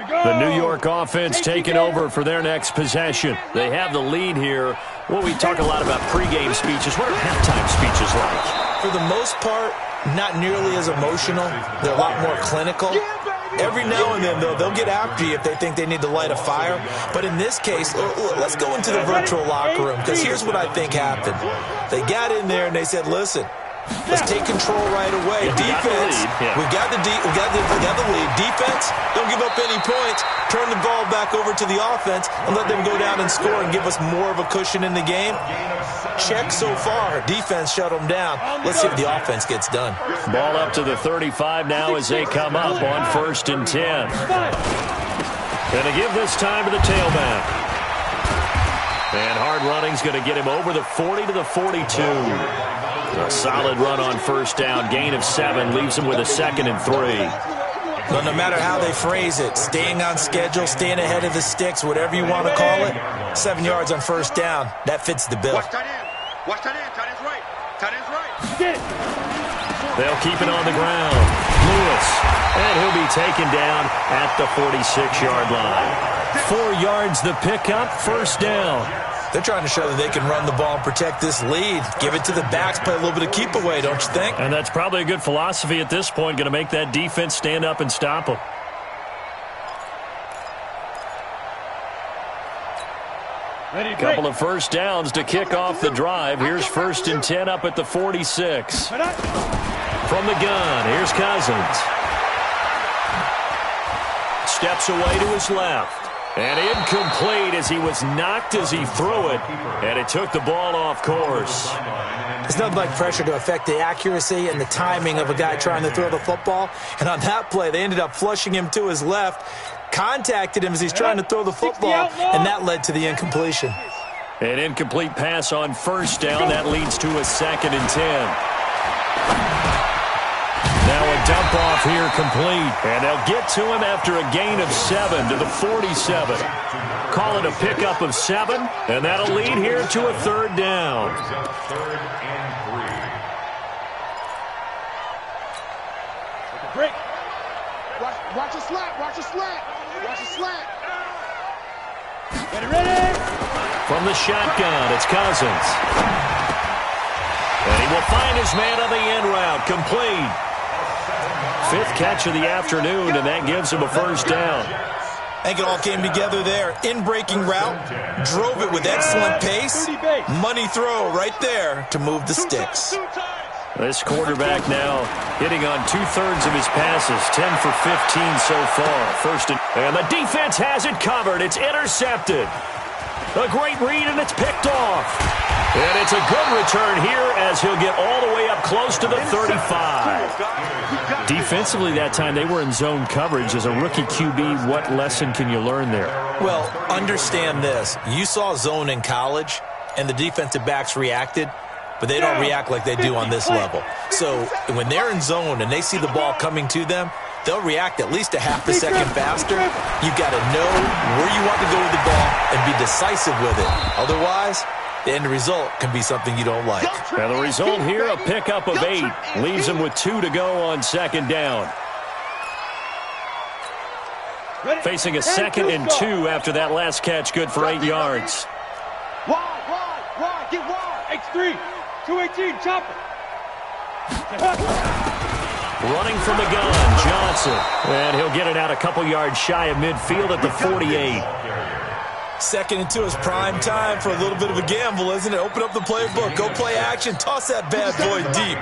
The New York offense taking over for their next possession. They have the lead here. Well, we talk a lot about pregame speeches. What are halftime speeches like? For the most part, not nearly as emotional. They're a lot more clinical. Every now and then, though, they'll get after you if they think they need to light a fire. But in this case, let's go into the virtual locker room, because here's what I think happened. They got in there and they said, listen, let's take control right away. Defense, we got the lead. Defense, don't give up any points. Turn the ball back over to the offense and let them go down and score and give us more of a cushion in the game. Check so far. Defense shut them down. Let's see if the offense gets done. Ball up to the 35 now as they come up on 1st and 10. Going to give this time to the tailback. And hard running's going to get him over the 40 to the 42. A solid run on 1st down. Gain of 7 leaves him with a 2nd and 3. But no matter how they phrase it, staying on schedule, staying ahead of the sticks, whatever you want to call it, 7 yards on 1st down, that fits the bill. Watch tight end. Watch tight end. Tight end's right. Tight end's right. They'll keep it on the ground. Lewis. And he'll be taken down at the 46-yard line. 4 yards the pickup, 1st down. They're trying to show that they can run the ball and protect this lead. Give it to the backs, play a little bit of keep away, don't you think? And that's probably a good philosophy at this point, going to make that defense stand up and stop them. Couple of 1st downs to kick off the drive. Here's 1st and 10 up at the 46. From the gun, here's Cousins. Steps away to his left. And incomplete as he was knocked as he threw it. And it took the ball off course. There's nothing like pressure to affect the accuracy and the timing of a guy trying to throw the football. And on that play, they ended up flushing him to his left, contacted him as he's trying to throw the football, and that led to the incompletion. An incomplete pass on 1st down. That leads to a 2nd and 10. Now a dump off here complete. And they'll get to him after a gain of 7 to the 47. Call it a pickup of 7. And that'll lead here to a 3rd down. 3rd and 3. Break. Watch a slant. Watch a slant. Watch a slant. Get it ready. From the shotgun, it's Cousins. And he will find his man on the end route. Complete. 5th catch of the afternoon, and that gives him a 1st down. I think it all came together there. In-breaking route, drove it with excellent pace. Money throw right there to move the sticks. This quarterback now hitting on 2/3 of his passes, 10 for 15 so far. And the defense has it covered. It's intercepted. A great read, and it's picked off. And it's a good return here as he'll get all the way up close to the 35. Defensively that time, they were in zone coverage. As a rookie QB, what lesson can you learn there? Well, understand this. You saw zone in college, and the defensive backs reacted, but they don't react like they do on this level. So when they're in zone and they see the ball coming to them, they'll react at least a half a second faster. You've got to know where you want to go with the ball and be decisive with it. Otherwise, the end result can be something you don't like. And the result here, a pickup of 8. Leaves him with 2 to go on 2nd down. Facing a 2nd and 2 after that last catch, good for 8 yards. Wide, get wide. X3, 218, chopper. Running from the gun, Johnson. And he'll get it out a couple yards shy of midfield at the 48. 2nd and 2 is prime time for a little bit of a gamble, isn't it? Open up the playbook, go play action, toss that bad boy deep.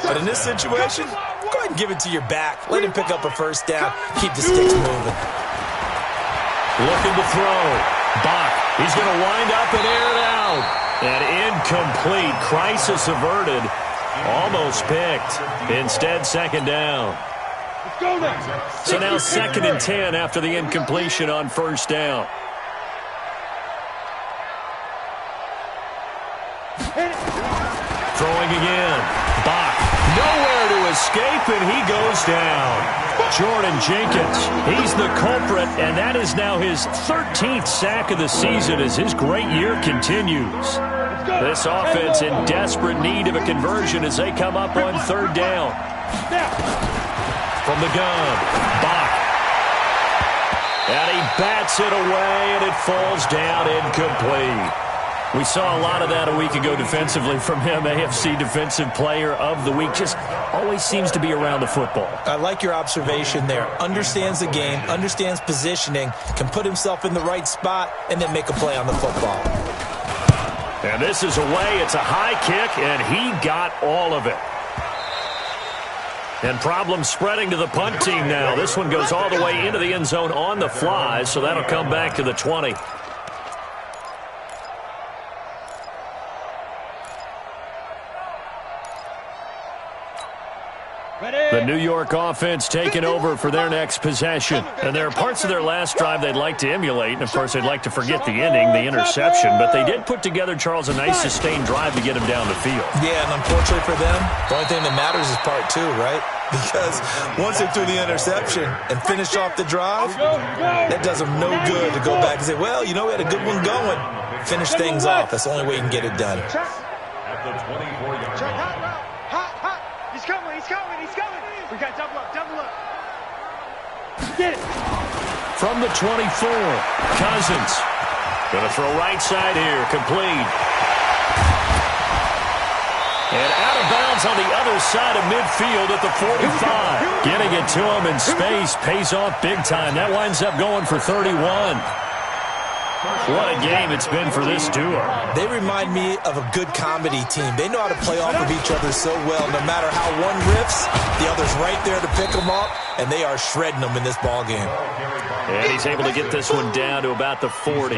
But in this situation, go ahead and give it to your back. Let him pick up a 1st down. Keep the sticks moving. Looking to throw. Bach, he's going to wind up and air it out. And incomplete. Crisis averted. Almost picked. Instead, 2nd down. So now 2nd and 10 after the incompletion on 1st down. Throwing again. Bach, nowhere to escape, and he goes down. Jordan Jenkins, he's the culprit, and that is now his 13th sack of the season as his great year continues. This offense in desperate need of a conversion as they come up on third down. From the gun, Bach. And he bats it away, and it falls down incomplete. We saw a lot of that a week ago defensively from him. AFC Defensive Player of the Week. Just always seems to be around the football. I like your observation there. Understands the game, understands positioning, can put himself in the right spot, and then make a play on the football. And this is away. It's a high kick, and he got all of it. And problem spreading to the punt team now. This one goes all the way into the end zone on the fly, so that'll come back to the 20. The New York offense taking over for their next possession. And there are parts of their last drive they'd like to emulate. And, of course, they'd like to forget the ending, the interception. But they did put together, Charles, a nice sustained drive to get him down the field. Yeah, and unfortunately for them, the only thing that matters is part two, right? Because once they threw the interception and finished off the drive, that does them no good to go back and say, well, you know, we had a good one going. Finish things off. That's the only way you can get it done. At the 24-yard line. He's coming, he's coming, he's coming. We got double up, double up. Get it. From the 24, Cousins. Going to throw right side here, complete. And out of bounds on the other side of midfield at the 45. Getting it to him in space pays off big time. That winds up going for 31. What a game it's been for this duo. They remind me of a good comedy team. They know how to play off of each other so well. No matter how one riffs, the other's right there to pick them up, and they are shredding them in this ball game. And he's able to get this one down to about the 40.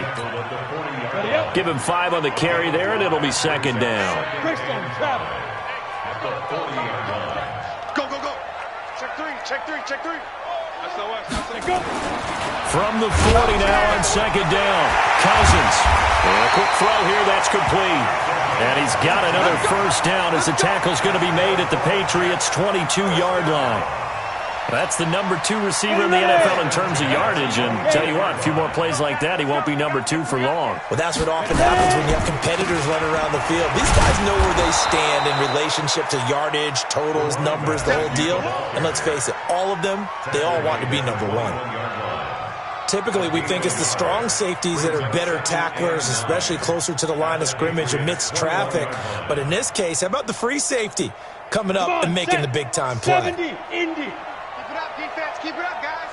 Give him 5 on the carry there, and it'll be second down. Go, go, go. Check three, check three, check three. From the 40 now on second down. Cousins. And a quick throw here, that's complete. And he's got another first down as the tackle's going to be made at the Patriots' 22-yard line. That's the number 2 receiver in the NFL in terms of yardage. And tell you what, a few more plays like that, he won't be number 2 for long. Well, that's what often happens when you have competitors running around the field. These guys know where they stand in relationship to yardage, totals, numbers, the whole deal. And let's face it, all of them, they all want to be number 1. Typically, we think it's the strong safeties that are better tacklers, especially closer to the line of scrimmage amidst traffic. But in this case, how about the free safety coming up and making the big-time play? 70, Indy. Keep it up, defense. Keep it up, guys.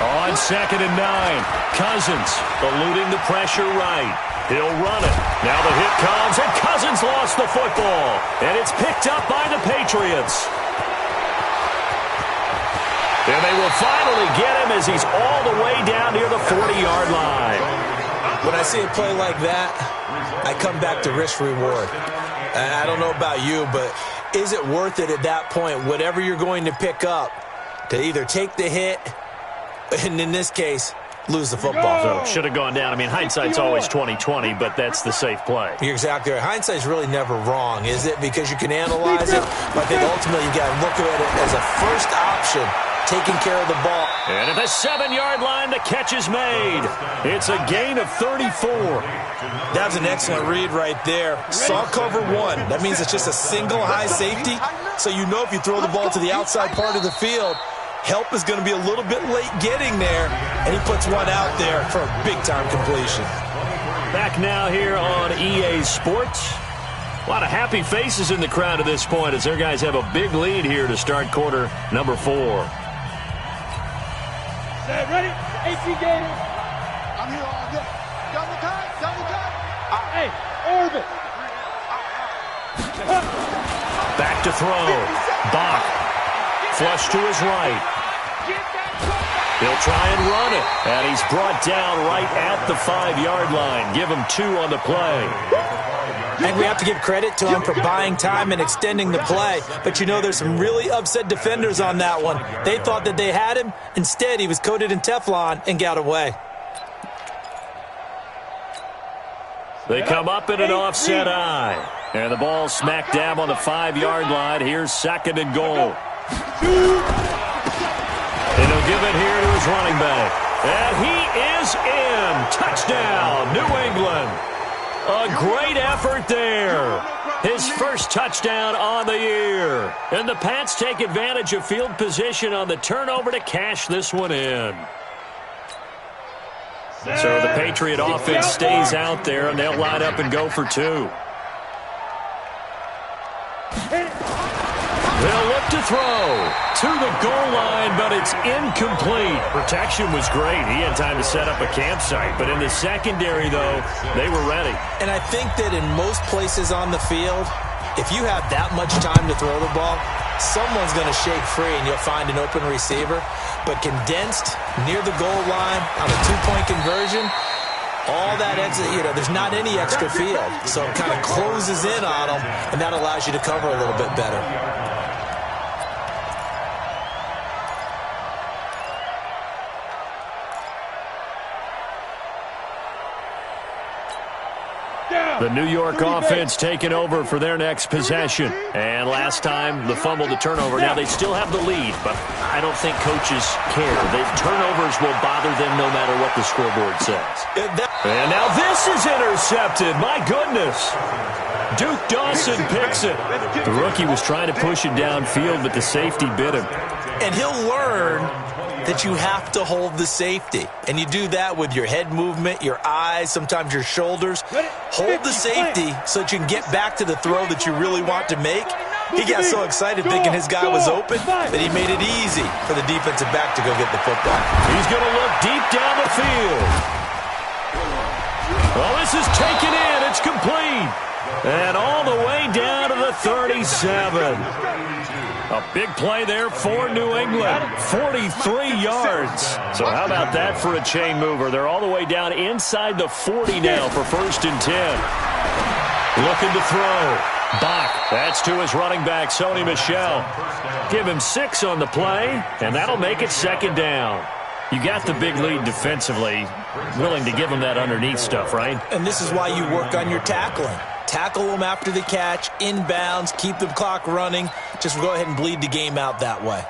On second and 9, Cousins eluding the pressure right. He'll run it. Now the hit comes, and Cousins lost the football. And it's picked up by the Patriots. And they will finally get him as he's all the way down near the 40-yard line. When I see a play like that, I come back to risk-reward. I don't know about you, but is it worth it at that point, whatever you're going to pick up, to either take the hit, and in this case, lose the football? So should have gone down. I mean, hindsight's always 20/20, but that's the safe play. You're exactly right. Hindsight's really never wrong, is it? Because you can analyze it, but I think ultimately you got to look at it as a first option, taking care of the ball. And at the 7-yard line, the catch is made. It's a gain of 34. That's an excellent read right there. Saw cover 1. That means it's just a single high safety. So you know if you throw the ball to the outside part of the field, help is going to be a little bit late getting there. And he puts one out there for a big-time completion. Back now here on EA Sports. A lot of happy faces in the crowd at this point as their guys have a big lead here to start quarter number 4. Set, ready? 18 Gators. I'm here all day. Double cut, double cut. Hey, orbit. Back to throw. Bach. Flush to his right. He'll try and run it. And he's brought down right at the 5-yard line. Give him 2 on the play. And we have to give credit to him for buying time and extending the play. But you know there's some really upset defenders on that one. They thought that they had him. Instead, he was coated in Teflon and got away. They come up in an offset eye. And the ball smack dab on the 5-yard line. Here's 2nd and goal. And he'll give it here to his running back. And he is in. Touchdown, New England. A great effort there. His first touchdown on the year. And the Pats take advantage of field position on the turnover to cash this one in. So the Patriot offense stays out there, and they'll line up and go for 2. They'll look to throw to the goal line, but it's incomplete. Protection was great. He had time to set up a campsite. But in the secondary, though, they were ready. And I think that in most places on the field, if you have that much time to throw the ball, someone's going to shake free and you'll find an open receiver. But condensed near the goal line on a 2-point conversion, all that exit, there's not any extra field. So it kind of closes in on them, and that allows you to cover a little bit better. The New York offense taking over for their next possession. And last time, the fumble to turnover. Now, they still have the lead, but I don't think coaches care. The turnovers will bother them no matter what the scoreboard says. And now this is intercepted. My goodness. Duke Dawson picks it. The rookie was trying to push it downfield, but the safety bit him. And he'll learn that you have to hold the safety. And you do that with your head movement, your eyes, sometimes your shoulders. Hold the safety so that you can get back to the throw that you really want to make. He got so excited thinking his guy was open that he made it easy for the defensive back to go get the football. He's going to look deep down the field. Well, this is taken in. It's complete. And all the way down to the 37. A big play there for New England. 43 yards. So how about that for a chain mover? They're all the way down inside the 40 now for 1st and 10. Looking to throw. Bach. That's to his running back, Sony Michel. Give him 6 on the play, and that'll make it 2nd down. You got the big lead defensively. Willing to give him that underneath stuff, right? And this is why you work on your tackling. Tackle them after the catch, inbounds, keep the clock running. Just go ahead and bleed the game out that way.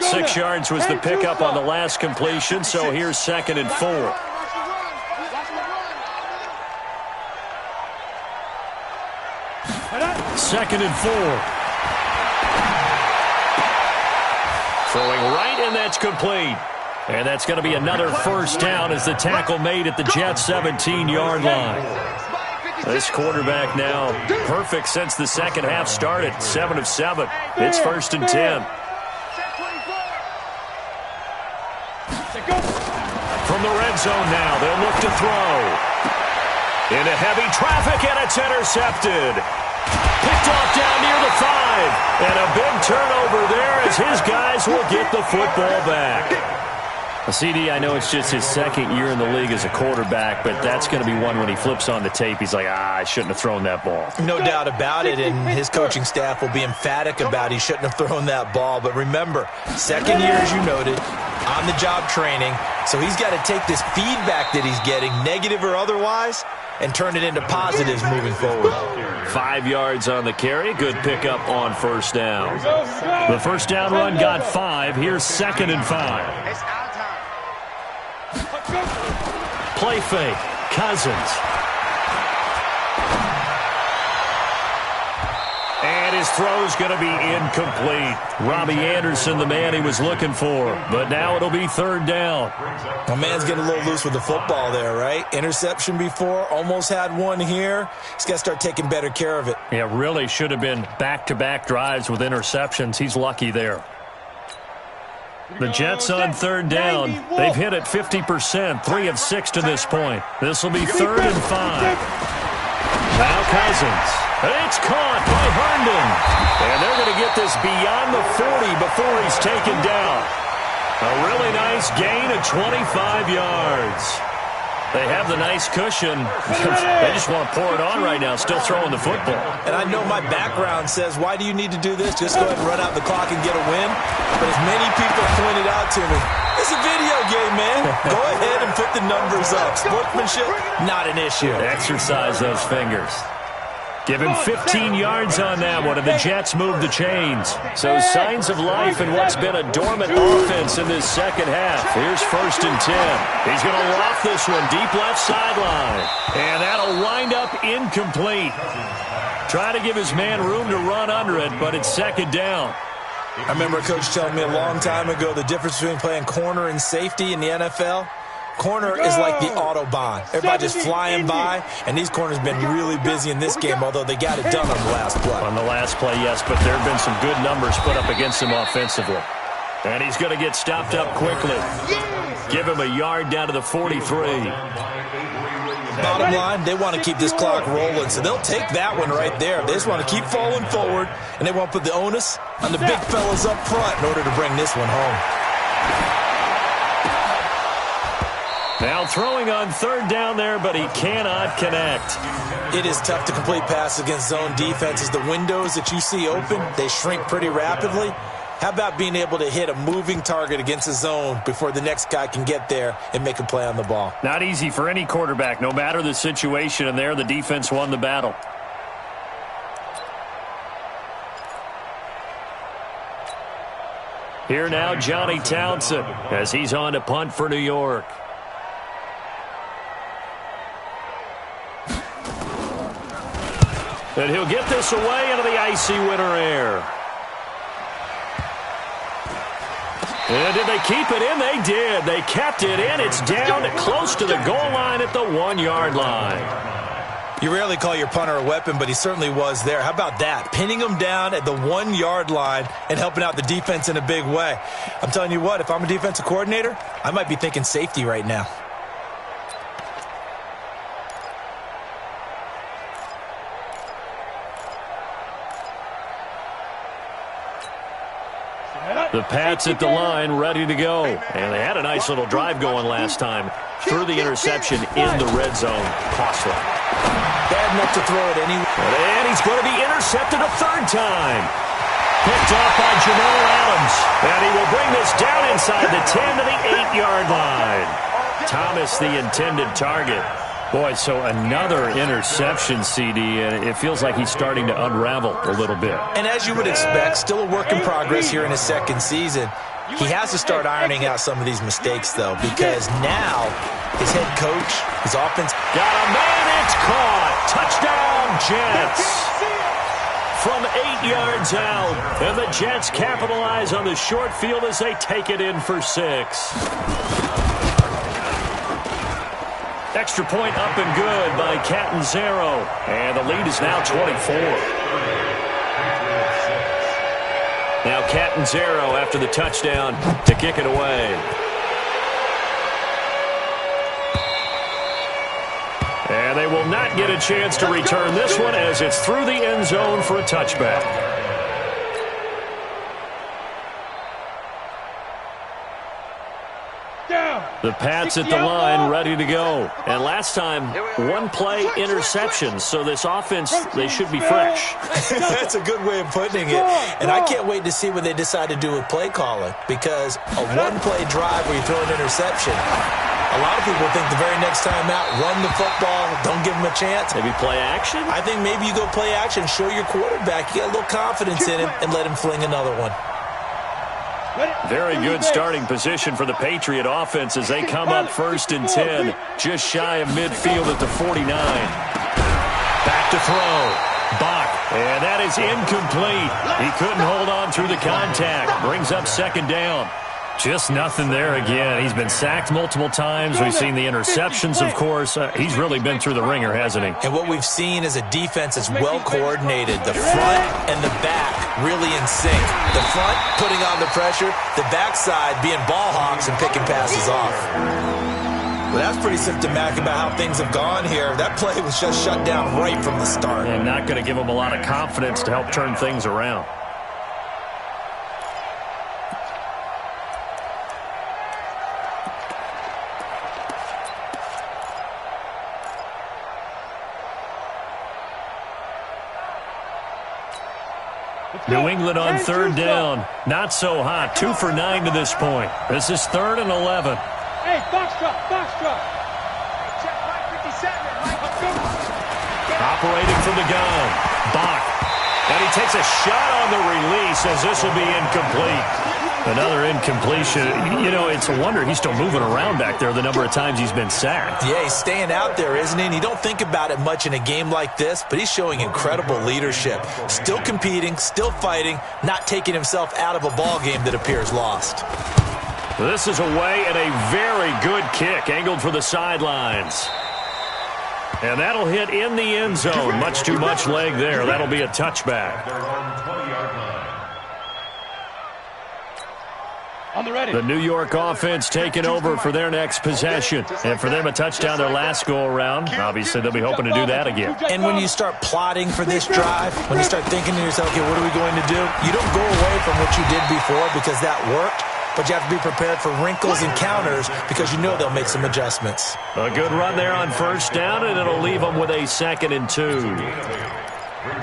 6 yards was the pickup on the last completion, so here's 2nd and 4. Second and 4. Throwing right, and that's complete. And that's going to be another 1st down as the tackle made at the Jets' 17-yard line. This quarterback now perfect since the second half started. 7 of 7. It's 1st and 10. From the red zone now, they'll look to throw. Into heavy traffic, and it's intercepted. Picked off down near the 5. And a big turnover there as his guys will get the football back. CD, I know it's just his 2nd year in the league as a quarterback, but that's going to be one when he flips on the tape. He's like, I shouldn't have thrown that ball. No doubt about it, and his coaching staff will be emphatic about he shouldn't have thrown that ball. But remember, 2nd year, as you noted, on-the-job training, so he's got to take this feedback that he's getting, negative or otherwise, and turn it into positives moving forward. 5 yards on the carry. Good pickup on 1st down. The 1st down run got 5. Here's 2nd and 5. Play fake. Cousins. And his throw's going to be incomplete. Robbie Anderson, the man he was looking for. But now it'll be 3rd down. My man's getting a little loose with the football there, right? Interception before, almost had one here. He's got to start taking better care of it. Yeah, really should have been back-to-back drives with interceptions. He's lucky there. The Jets on 3rd down. They've hit it 50%, 3 of 6 to this point. This will be 3rd and 5. Now Cousins. It's caught by Herndon. And they're going to get this beyond the 40 before he's taken down. A really nice gain of 25 yards. They have the nice cushion. They just want to pour it on right now, still throwing the football. And I know my background says, why do you need to do this? Just go ahead and run out the clock and get a win. But as many people pointed out to me, It's a video game, man. Go ahead and put the numbers up. Sportsmanship, not an issue. Exercise those fingers. Give him 15 yards on that one, and the Jets move the chains. So signs of life in what's been a dormant offense in this second half. Here's 1st and 10. He's going to loft this one deep left sideline. And that'll wind up incomplete. Try to give his man room to run under it, but it's 2nd down. I remember a coach telling me a long time ago the difference between playing corner and safety in the NFL. Corner is like the Autobahn. Everybody just flying by, and these corners have been really busy in this game, although they got it done on the last play. On the last play, yes, but there have been some good numbers put up against him offensively. And he's going to get stopped up quickly. Give him a yard down to the 43. Bottom line, they want to keep this clock rolling, so they'll take that one right there. They just want to keep falling forward, and they want to put the onus on the big fellas up front in order to bring this one home. Now throwing on 3rd down there, but he cannot connect. It is tough to complete passes against zone defenses. The windows that you see open, they shrink pretty rapidly. How about being able to hit a moving target against a zone before the next guy can get there and make a play on the ball? Not easy for any quarterback, no matter the situation, and there the defense won the battle. Here now, Johnny Townsend, as he's on to punt for New York. And he'll get this away into the icy winter air. And did they keep it in? They did. They kept it in. It's down close to the goal line at the 1-yard line. You rarely call your punter a weapon, but he certainly was there. How about that? Pinning him down at the 1-yard line and helping out the defense in a big way. I'm telling you what, if I'm a defensive coordinator, I might be thinking safety right now. The Pats at the line, ready to go. And they had a nice little drive going last time. Threw the interception in the red zone. Costly. Bad enough to throw it anyway. And he's going to be intercepted a 3rd time. Picked off by Jamal Adams. And he will bring this down inside the 10 to the 8-yard line. Thomas, the intended target. Boy, so another interception, CD, and it feels like he's starting to unravel a little bit. And as you would expect, still a work in progress here in his 2nd season. He has to start ironing out some of these mistakes, though, because now his head coach, his offense... Got a man, it's caught. Touchdown, Jets. From 8 yards out, and the Jets capitalize on the short field as they take it in for 6. Extra point up and good by Catanzaro. And the lead is now 24. Now Catanzaro after the touchdown to kick it away. And they will not get a chance to return this one as it's through the end zone for a touchback. The Pats at the line, ready to go. And last time, 1-play interception. So this offense, they should be fresh. That's a good way of putting it. And I can't wait to see what they decide to do with play calling. Because a 1-play drive where you throw an interception, a lot of people think the very next time out, run the football, don't give them a chance. Maybe play action? I think maybe you go play action, show your quarterback. You got a little confidence in him, and let him fling another one. Very good starting position for the Patriot offense as they come up 1st and 10, just shy of midfield at the 49. Back to throw. Bach, and that is incomplete. He couldn't hold on through the contact. Brings up 2nd down. Just nothing there again. He's been sacked multiple times. We've seen the interceptions, of course. He's really been through the ringer, hasn't he? And what we've seen is a defense that's well coordinated. The front and the back really in sync. The front putting on the pressure, the backside being ball hawks and picking passes off. Well, that's pretty symptomatic about how things have gone here. That play was just shut down right from the start. And not going to give him a lot of confidence to help turn things around. New England on third down. Not so hot. 2 for 9 to this point. This is 3rd and 11. Hey, box drop. Check 557. Operating from the gun. Bach. And he takes a shot on the release as this will be incomplete. Another incompletion. You know, it's a wonder he's still moving around back there the number of times he's been sacked. Yeah, he's staying out there, isn't he? And you don't think about it much in a game like this, but he's showing incredible leadership. Still competing, still fighting, not taking himself out of a ball game that appears lost. This is away and a very good kick angled for the sidelines. And that'll hit in the end zone. Much too much leg there. That'll be a touchback. The New York offense taking over for their next possession. And for them, a touchdown their last go-around. Obviously, they'll be hoping to do that again. And when you start plotting for this drive, when you start thinking to yourself, okay, what are we going to do? You don't go away from what you did before because that worked. But you have to be prepared for wrinkles and counters because you know they'll make some adjustments. A good run there on first down, and it'll leave them with a 2nd and 2. Brings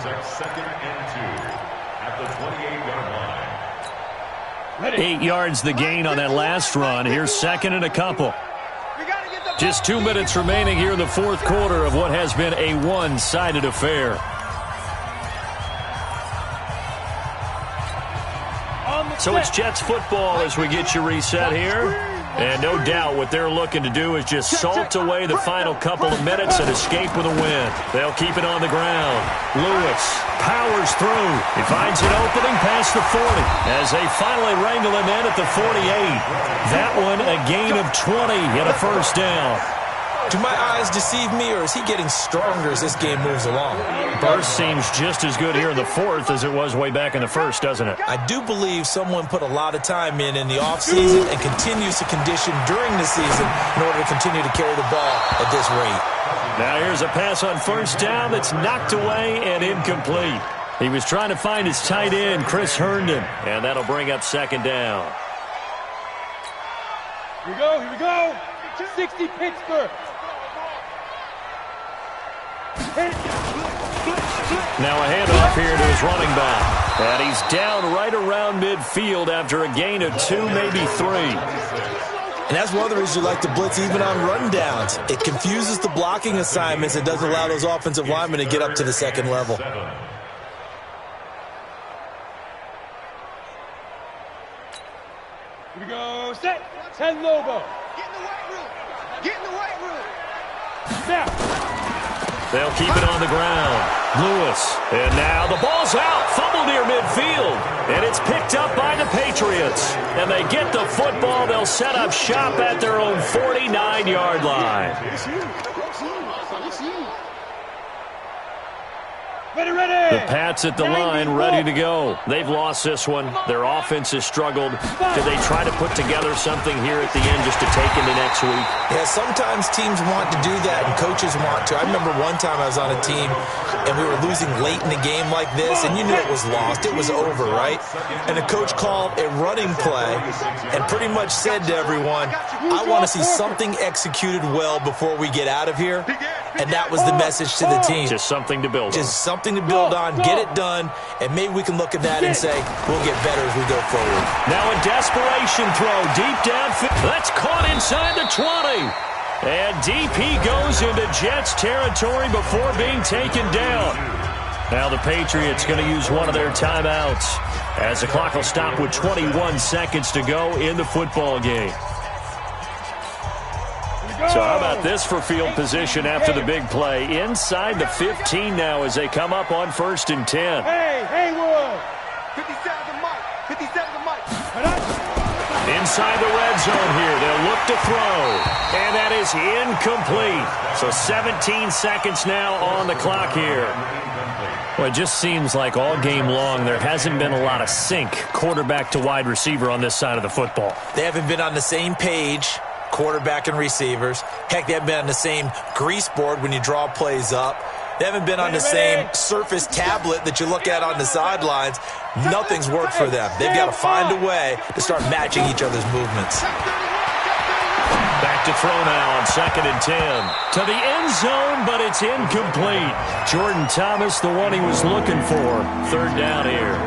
up 2nd and 2 at the 28-yard line. 8 yards the gain on that last run. Here's 2nd and a couple. Just 2 minutes remaining here in the 4th quarter of what has been a one-sided affair. So it's Jets football as we get you reset here. And no doubt what they're looking to do is just salt away the final couple of minutes and escape with a win. They'll keep it on the ground. Lewis powers through. He finds an opening past the 40 as they finally wrangle him in at the 48. That one a gain of 20 and a first down. Do my eyes deceive me, or is he getting stronger as this game moves along? Burst seems just as good here in the 4th as it was way back in the 1st, doesn't it? I do believe someone put a lot of time in the offseason and continues to condition during the season in order to continue to carry the ball at this rate. Now here's a pass on first down that's knocked away and incomplete. He was trying to find his tight end, Chris Herndon, and that'll bring up 2nd down. Here we go. 60 Pittsburgh. Now a handoff here to his running back. And he's down right around midfield after a gain of 2, maybe 3. And that's one of the reasons you like to blitz even on run downs. It confuses the blocking assignments and doesn't allow those offensive linemen to get up to the 2nd level. Here we go. Set. 10 Lobo. Get in the weight room. Get in the weight room. Now. They'll keep it on the ground. Lewis. And now the ball's out. Fumble near midfield. And it's picked up by the Patriots. And they get the football. They'll set up shop at their own 49-yard line. Ready. The Pats at the line, ready to go. They've lost this one. Their offense has struggled. Do they try to put together something here at the end just to take into next week? Yeah, sometimes teams want to do that and coaches want to. I remember one time I was on a team and we were losing late in a game like this, and you knew it was lost. It was over, right? And the coach called a running play and pretty much said to everyone, I want to see something executed well before we get out of here. And that was the message to the team. Just something to build on. Just something to build on, get it done, and maybe we can look at that and say, we'll get better as we go forward. Now a desperation throw deep downfield. That's caught inside the 20. And DP goes into Jets territory before being taken down. Now the Patriots going to use one of their timeouts as the clock will stop with 21 seconds to go in the football game. So how about this for field position after the big play? Inside the 15 now as they come up on 1st and 10. Hey, Haywood. 57 Mike. 57 Mike. Inside the red zone here. They'll look to throw. And that is incomplete. So 17 seconds now on the clock here. Well, it just seems like all game long there hasn't been a lot of sync quarterback to wide receiver on this side of the football. They haven't been on the same page, quarterback and receivers. Heck, they haven't been on the same grease board when you draw plays up. They haven't been on the same Surface tablet that you look at on the sidelines. Nothing's worked for them. They've got to find a way to start matching each other's movements. Back to throw now on 2nd and 10. To the end zone, but it's incomplete. Jordan Thomas, the one he was looking for. 3rd down here.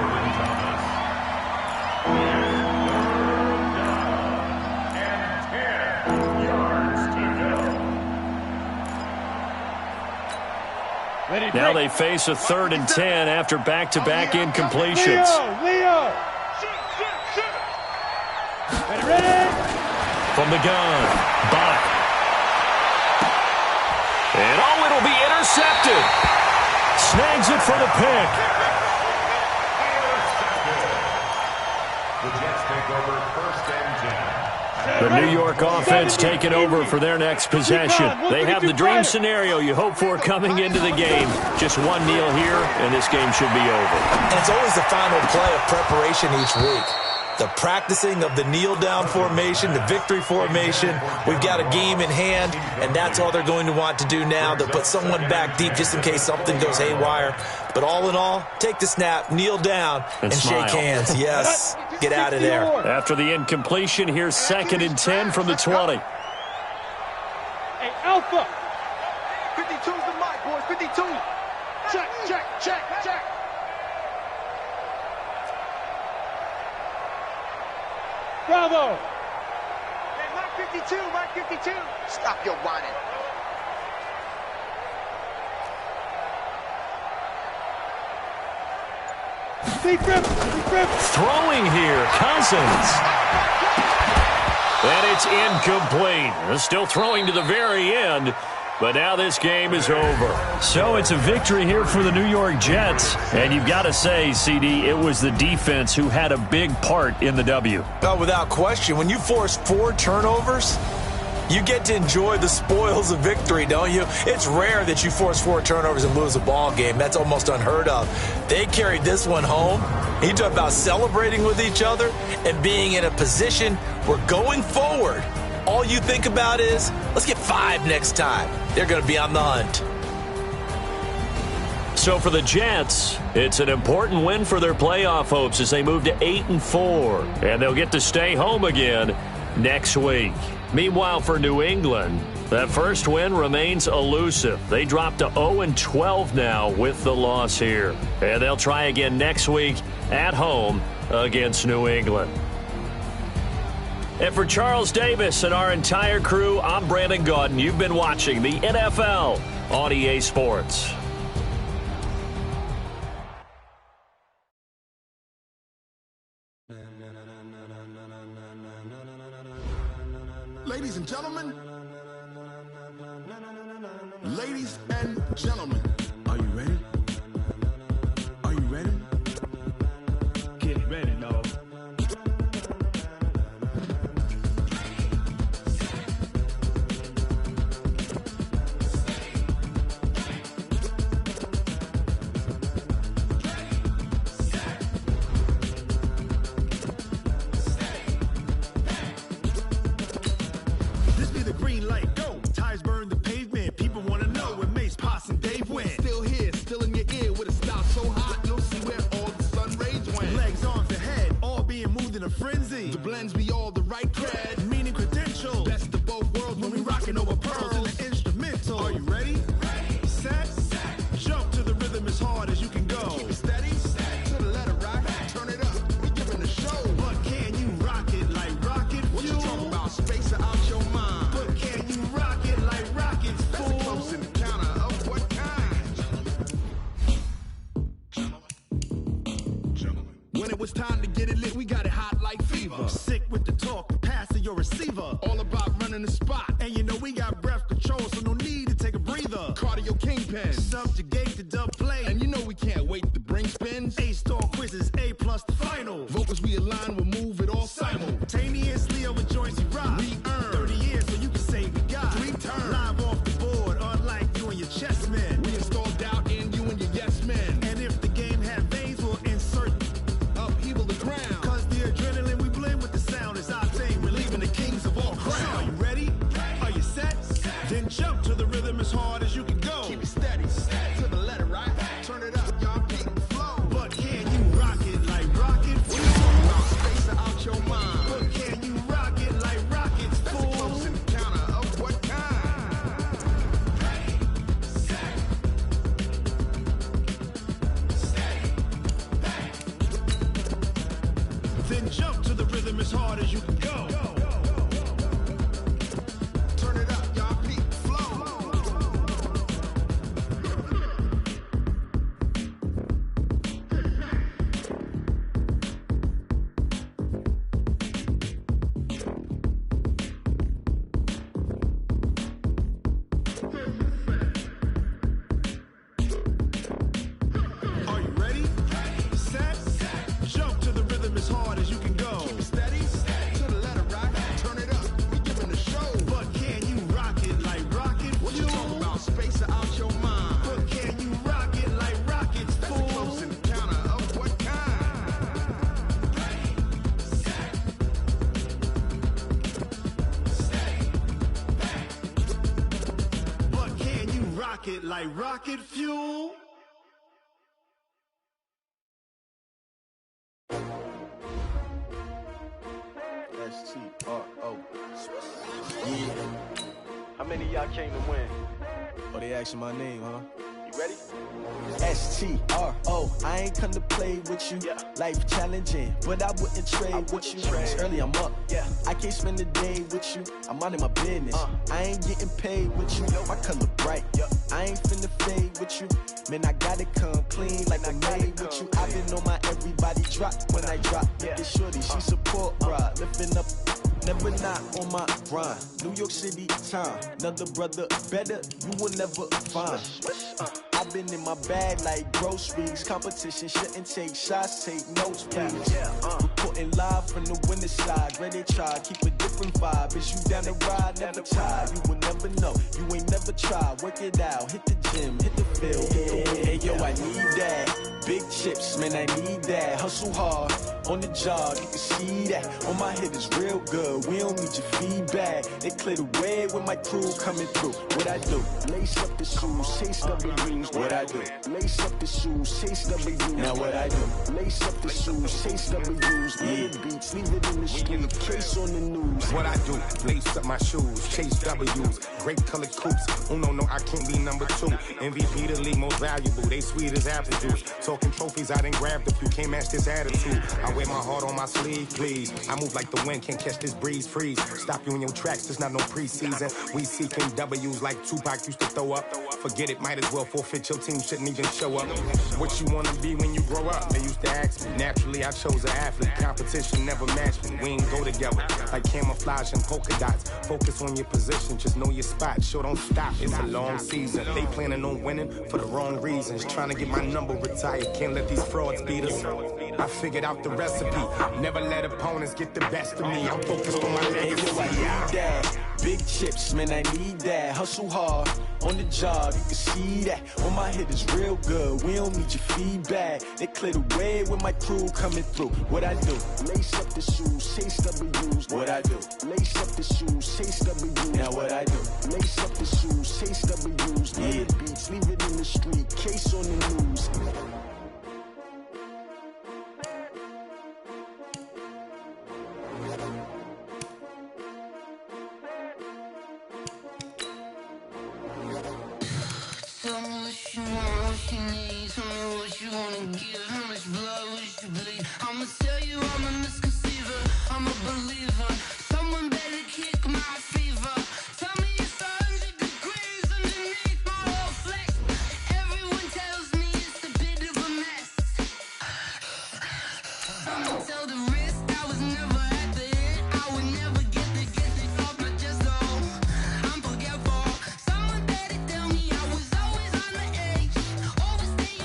Now they face a 3rd and 10 after back-to-back incompletions. Leo! Ready? From the gun, Bach. And it'll be intercepted. Snags it for the pick. The Jets take over 1st and 10. The New York offense taking over for their next possession. They have the dream scenario you hope for coming into the game. Just one kneel here, and this game should be over. And it's always the final play of preparation each week. The practicing of the kneel-down formation, the victory formation. We've got a game in hand, and that's all they're going to want to do now. They'll put someone back deep just in case something goes haywire. But all in all, take the snap, kneel down, and shake hands. Yes, get out of there. After the incompletion, here's 2nd and 10 from the 20. Hey, Alpha! 52's the mic, boys. 52. Check, check, check, check. Bravo! Hey, Mike 52, Mike 52. Stop your whining. Deep grip! Throwing here, Cousins. And it's incomplete. They're still throwing to the very end. But now this game is over. So it's a victory here for the New York Jets. And you've got to say, CD, it was the defense who had a big part in the W. Oh, without question. When you force 4 turnovers, you get to enjoy the spoils of victory, don't you? It's rare that you force 4 turnovers and lose a ball game. That's almost unheard of. They carried this one home. You talk about celebrating with each other and being in a position where going forward, all you think about is, let's get 5 next time. They're going to be on the hunt. So for the Jets, it's an important win for their playoff hopes as they move to 8-4. And they'll get to stay home again next week. Meanwhile, for New England, that first win remains elusive. They drop to 0-12 now with the loss here. And they'll try again next week at home against New England. And for Charles Davis and our entire crew, I'm Brandon Gaudin. You've been watching the NFL on EA Sports. Ladies and gentlemen, are you ready? Are you ready? Get ready, dog. This be the green light, go. Tires burn the pavement, people want to know where Mace, Poss, and Dave went. Still here, still in your ear with a style so hot, you'll see where all the sun rays went. Legs, arms, and head, all being moved in a frenzy. The blends be all the right cred, meaning credentials. Best of both worlds when we rockin' over pearls in the instrumental. Are you ready? Set, jump to the rhythm as hard as you can go. Keep it steady, to the letter rock, turn it up, we giving a show. But can you rock it like rocket fuel? What you talking about, space or out your mind? But can you rock it like rockets, fool? That's a close encounter of what kind? Gentlemen. When it was time to get it lit, we got it hot like fever. Sick with the talk, the pass to your receiver. All about running the spot. And you know we got breath control, so no need to take a breather. Cardio kingpin, subjugate the dub play. And you know we can't wait to bring spins. A-star quizzes, A+ the final. Vocals we align, we'll move it all simultaneously over joints we rock. We earn 30 years, so you can say we got 3 turns. Live off the board, unlike you and your chess men. We install doubt in you and your yes men. And if the game had veins, we'll insert upheaval the ground. Cause the adrenaline we blend with the sound is our thing. Relieving the kings of all crowns. Are you ready? Jump to the rhythm as hard as you can go. Turn it up, y'all. Peak flow. Are you ready? Set. Jump to the rhythm as hard as you can go. Keep it steady. To the letter right. Turn it up. We giving the show. But can you rock it like rocket? What you talking about? Space out your mind. But can you rock it like rockets? That's a close encounter of what kind? But can you rock it like rocket fuel? S-T-R-O. Yeah. How many of y'all came to win? Oh, they asking my name, huh? You ready? S-T-R-O. I ain't come to play with you. Life challenging, but I wouldn't trade with you. It's early, I'm up. I can't spend the day with you. I'm out of my business. I ain't getting paid with you. My color bright. I ain't finna fade with you. Man, I gotta come clean like I made with you. I've been on my everybody drop when I drop. This shorty, she support ride. Lifting up, never not on my grind. New York City time. Another brother better, you will never find. I've been in my bag like groceries. Competition shouldn't take shots, take notes, please. Reporting live from the winter side. Ready to try, keep a different vibe. Is you down the ride, never tired. You will never know, you ain't never tried. Work it out, hit the gym, hit the field, hit the win. Hey yo, I need that. Big chips, man, I need that. Hustle hard, on the job, you can see that. On my head is real good, we don't need your feedback. They clear the way with my crew coming through. What I do? Lace up the shoes, chase W's. What I do? Lace up the shoes, chase W's. Now what I do? Lace up the shoes, chase W's. Yeah, beats, leave it in the street, case on the news. What I do? Lace up my shoes, chase W's. Great colored coops. Oh no, I can't be number 2. MVP the league most valuable. They sweet as apple juice. Talking trophies, I done grabbed a few. Can't match this attitude. I wear my heart on my sleeve, please. I move like the wind, can't catch this breeze, freeze. Stop you in your tracks, there's not no preseason. We seeking W's like Tupac used to throw up. Forget it, might as well forfeit. Your team shouldn't even show up. What you wanna be when you grow up? They used to ask me. Naturally, I chose an athlete. Competition never matched me. We ain't go together like camouflage and polka dots. Focus on your position, just know your spot. Sure, don't stop. It's a long season. They planning on winning for the wrong reasons. Trying to get my number retired. Can't let these frauds beat us. I figured out the recipe. Never let opponents get the best of me. I'm focused on my legacy. I need that. Big chips, man, I need that. Hustle hard, on the job, you can see that. On my head is real good, we don't need your feedback. They clear the way with my crew coming through. What I do? Lace up the shoes, chase W's. What I do? Lace up the shoes, chase W's. Now what I do? Lace up the shoes, chase W's. Yeah, beats, leave it in the street, case on the news. Tell me what you want, what you need. Tell me what you wanna give. How much blood would you bleed? I'ma tell you I'm a misconceiver. I'm a believer. Someone better kick my fever. Tell me it's 100 degrees underneath my whole flesh. Everyone tells me it's a bit of a mess. I'ma tell the risk I was never at the hit. I would never get it off my chest though. I'm forgetful. Someone better tell me I was always on the edge. Overstaying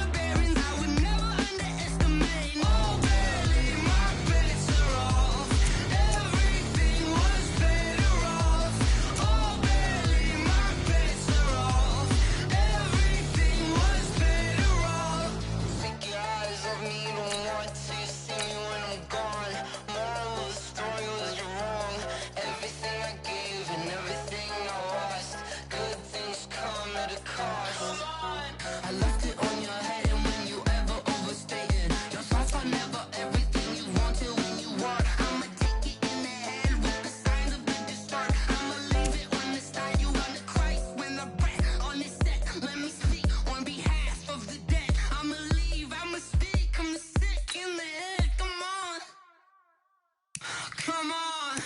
Come on.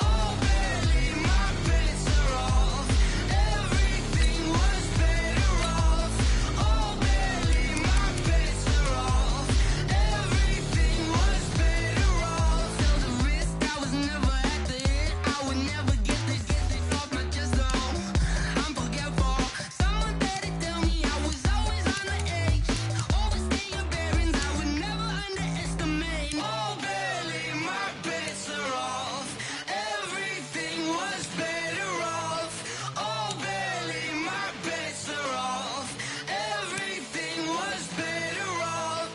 Oh, barely, my bets are off. Everything was better off. Oh, barely, my bets are off. Everything was better off. Felt the risk, I was never at the hit. I would never get this off my chest, though. I'm forgetful. Someone better tell me I was always on the edge. Overstay your bearings, I would never underestimate. Oh, barely, my bets are off. Everything was better off. Oh, barely, my bets are off. Everything was better off.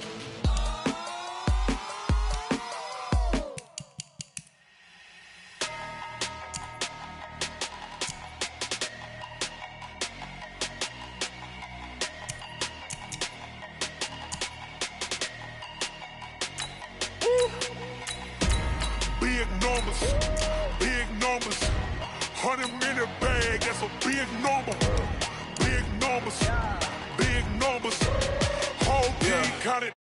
Big numbers, big numbers. 100-minute bag, that's a big number. Big numbers, big numbers. Whole team counted.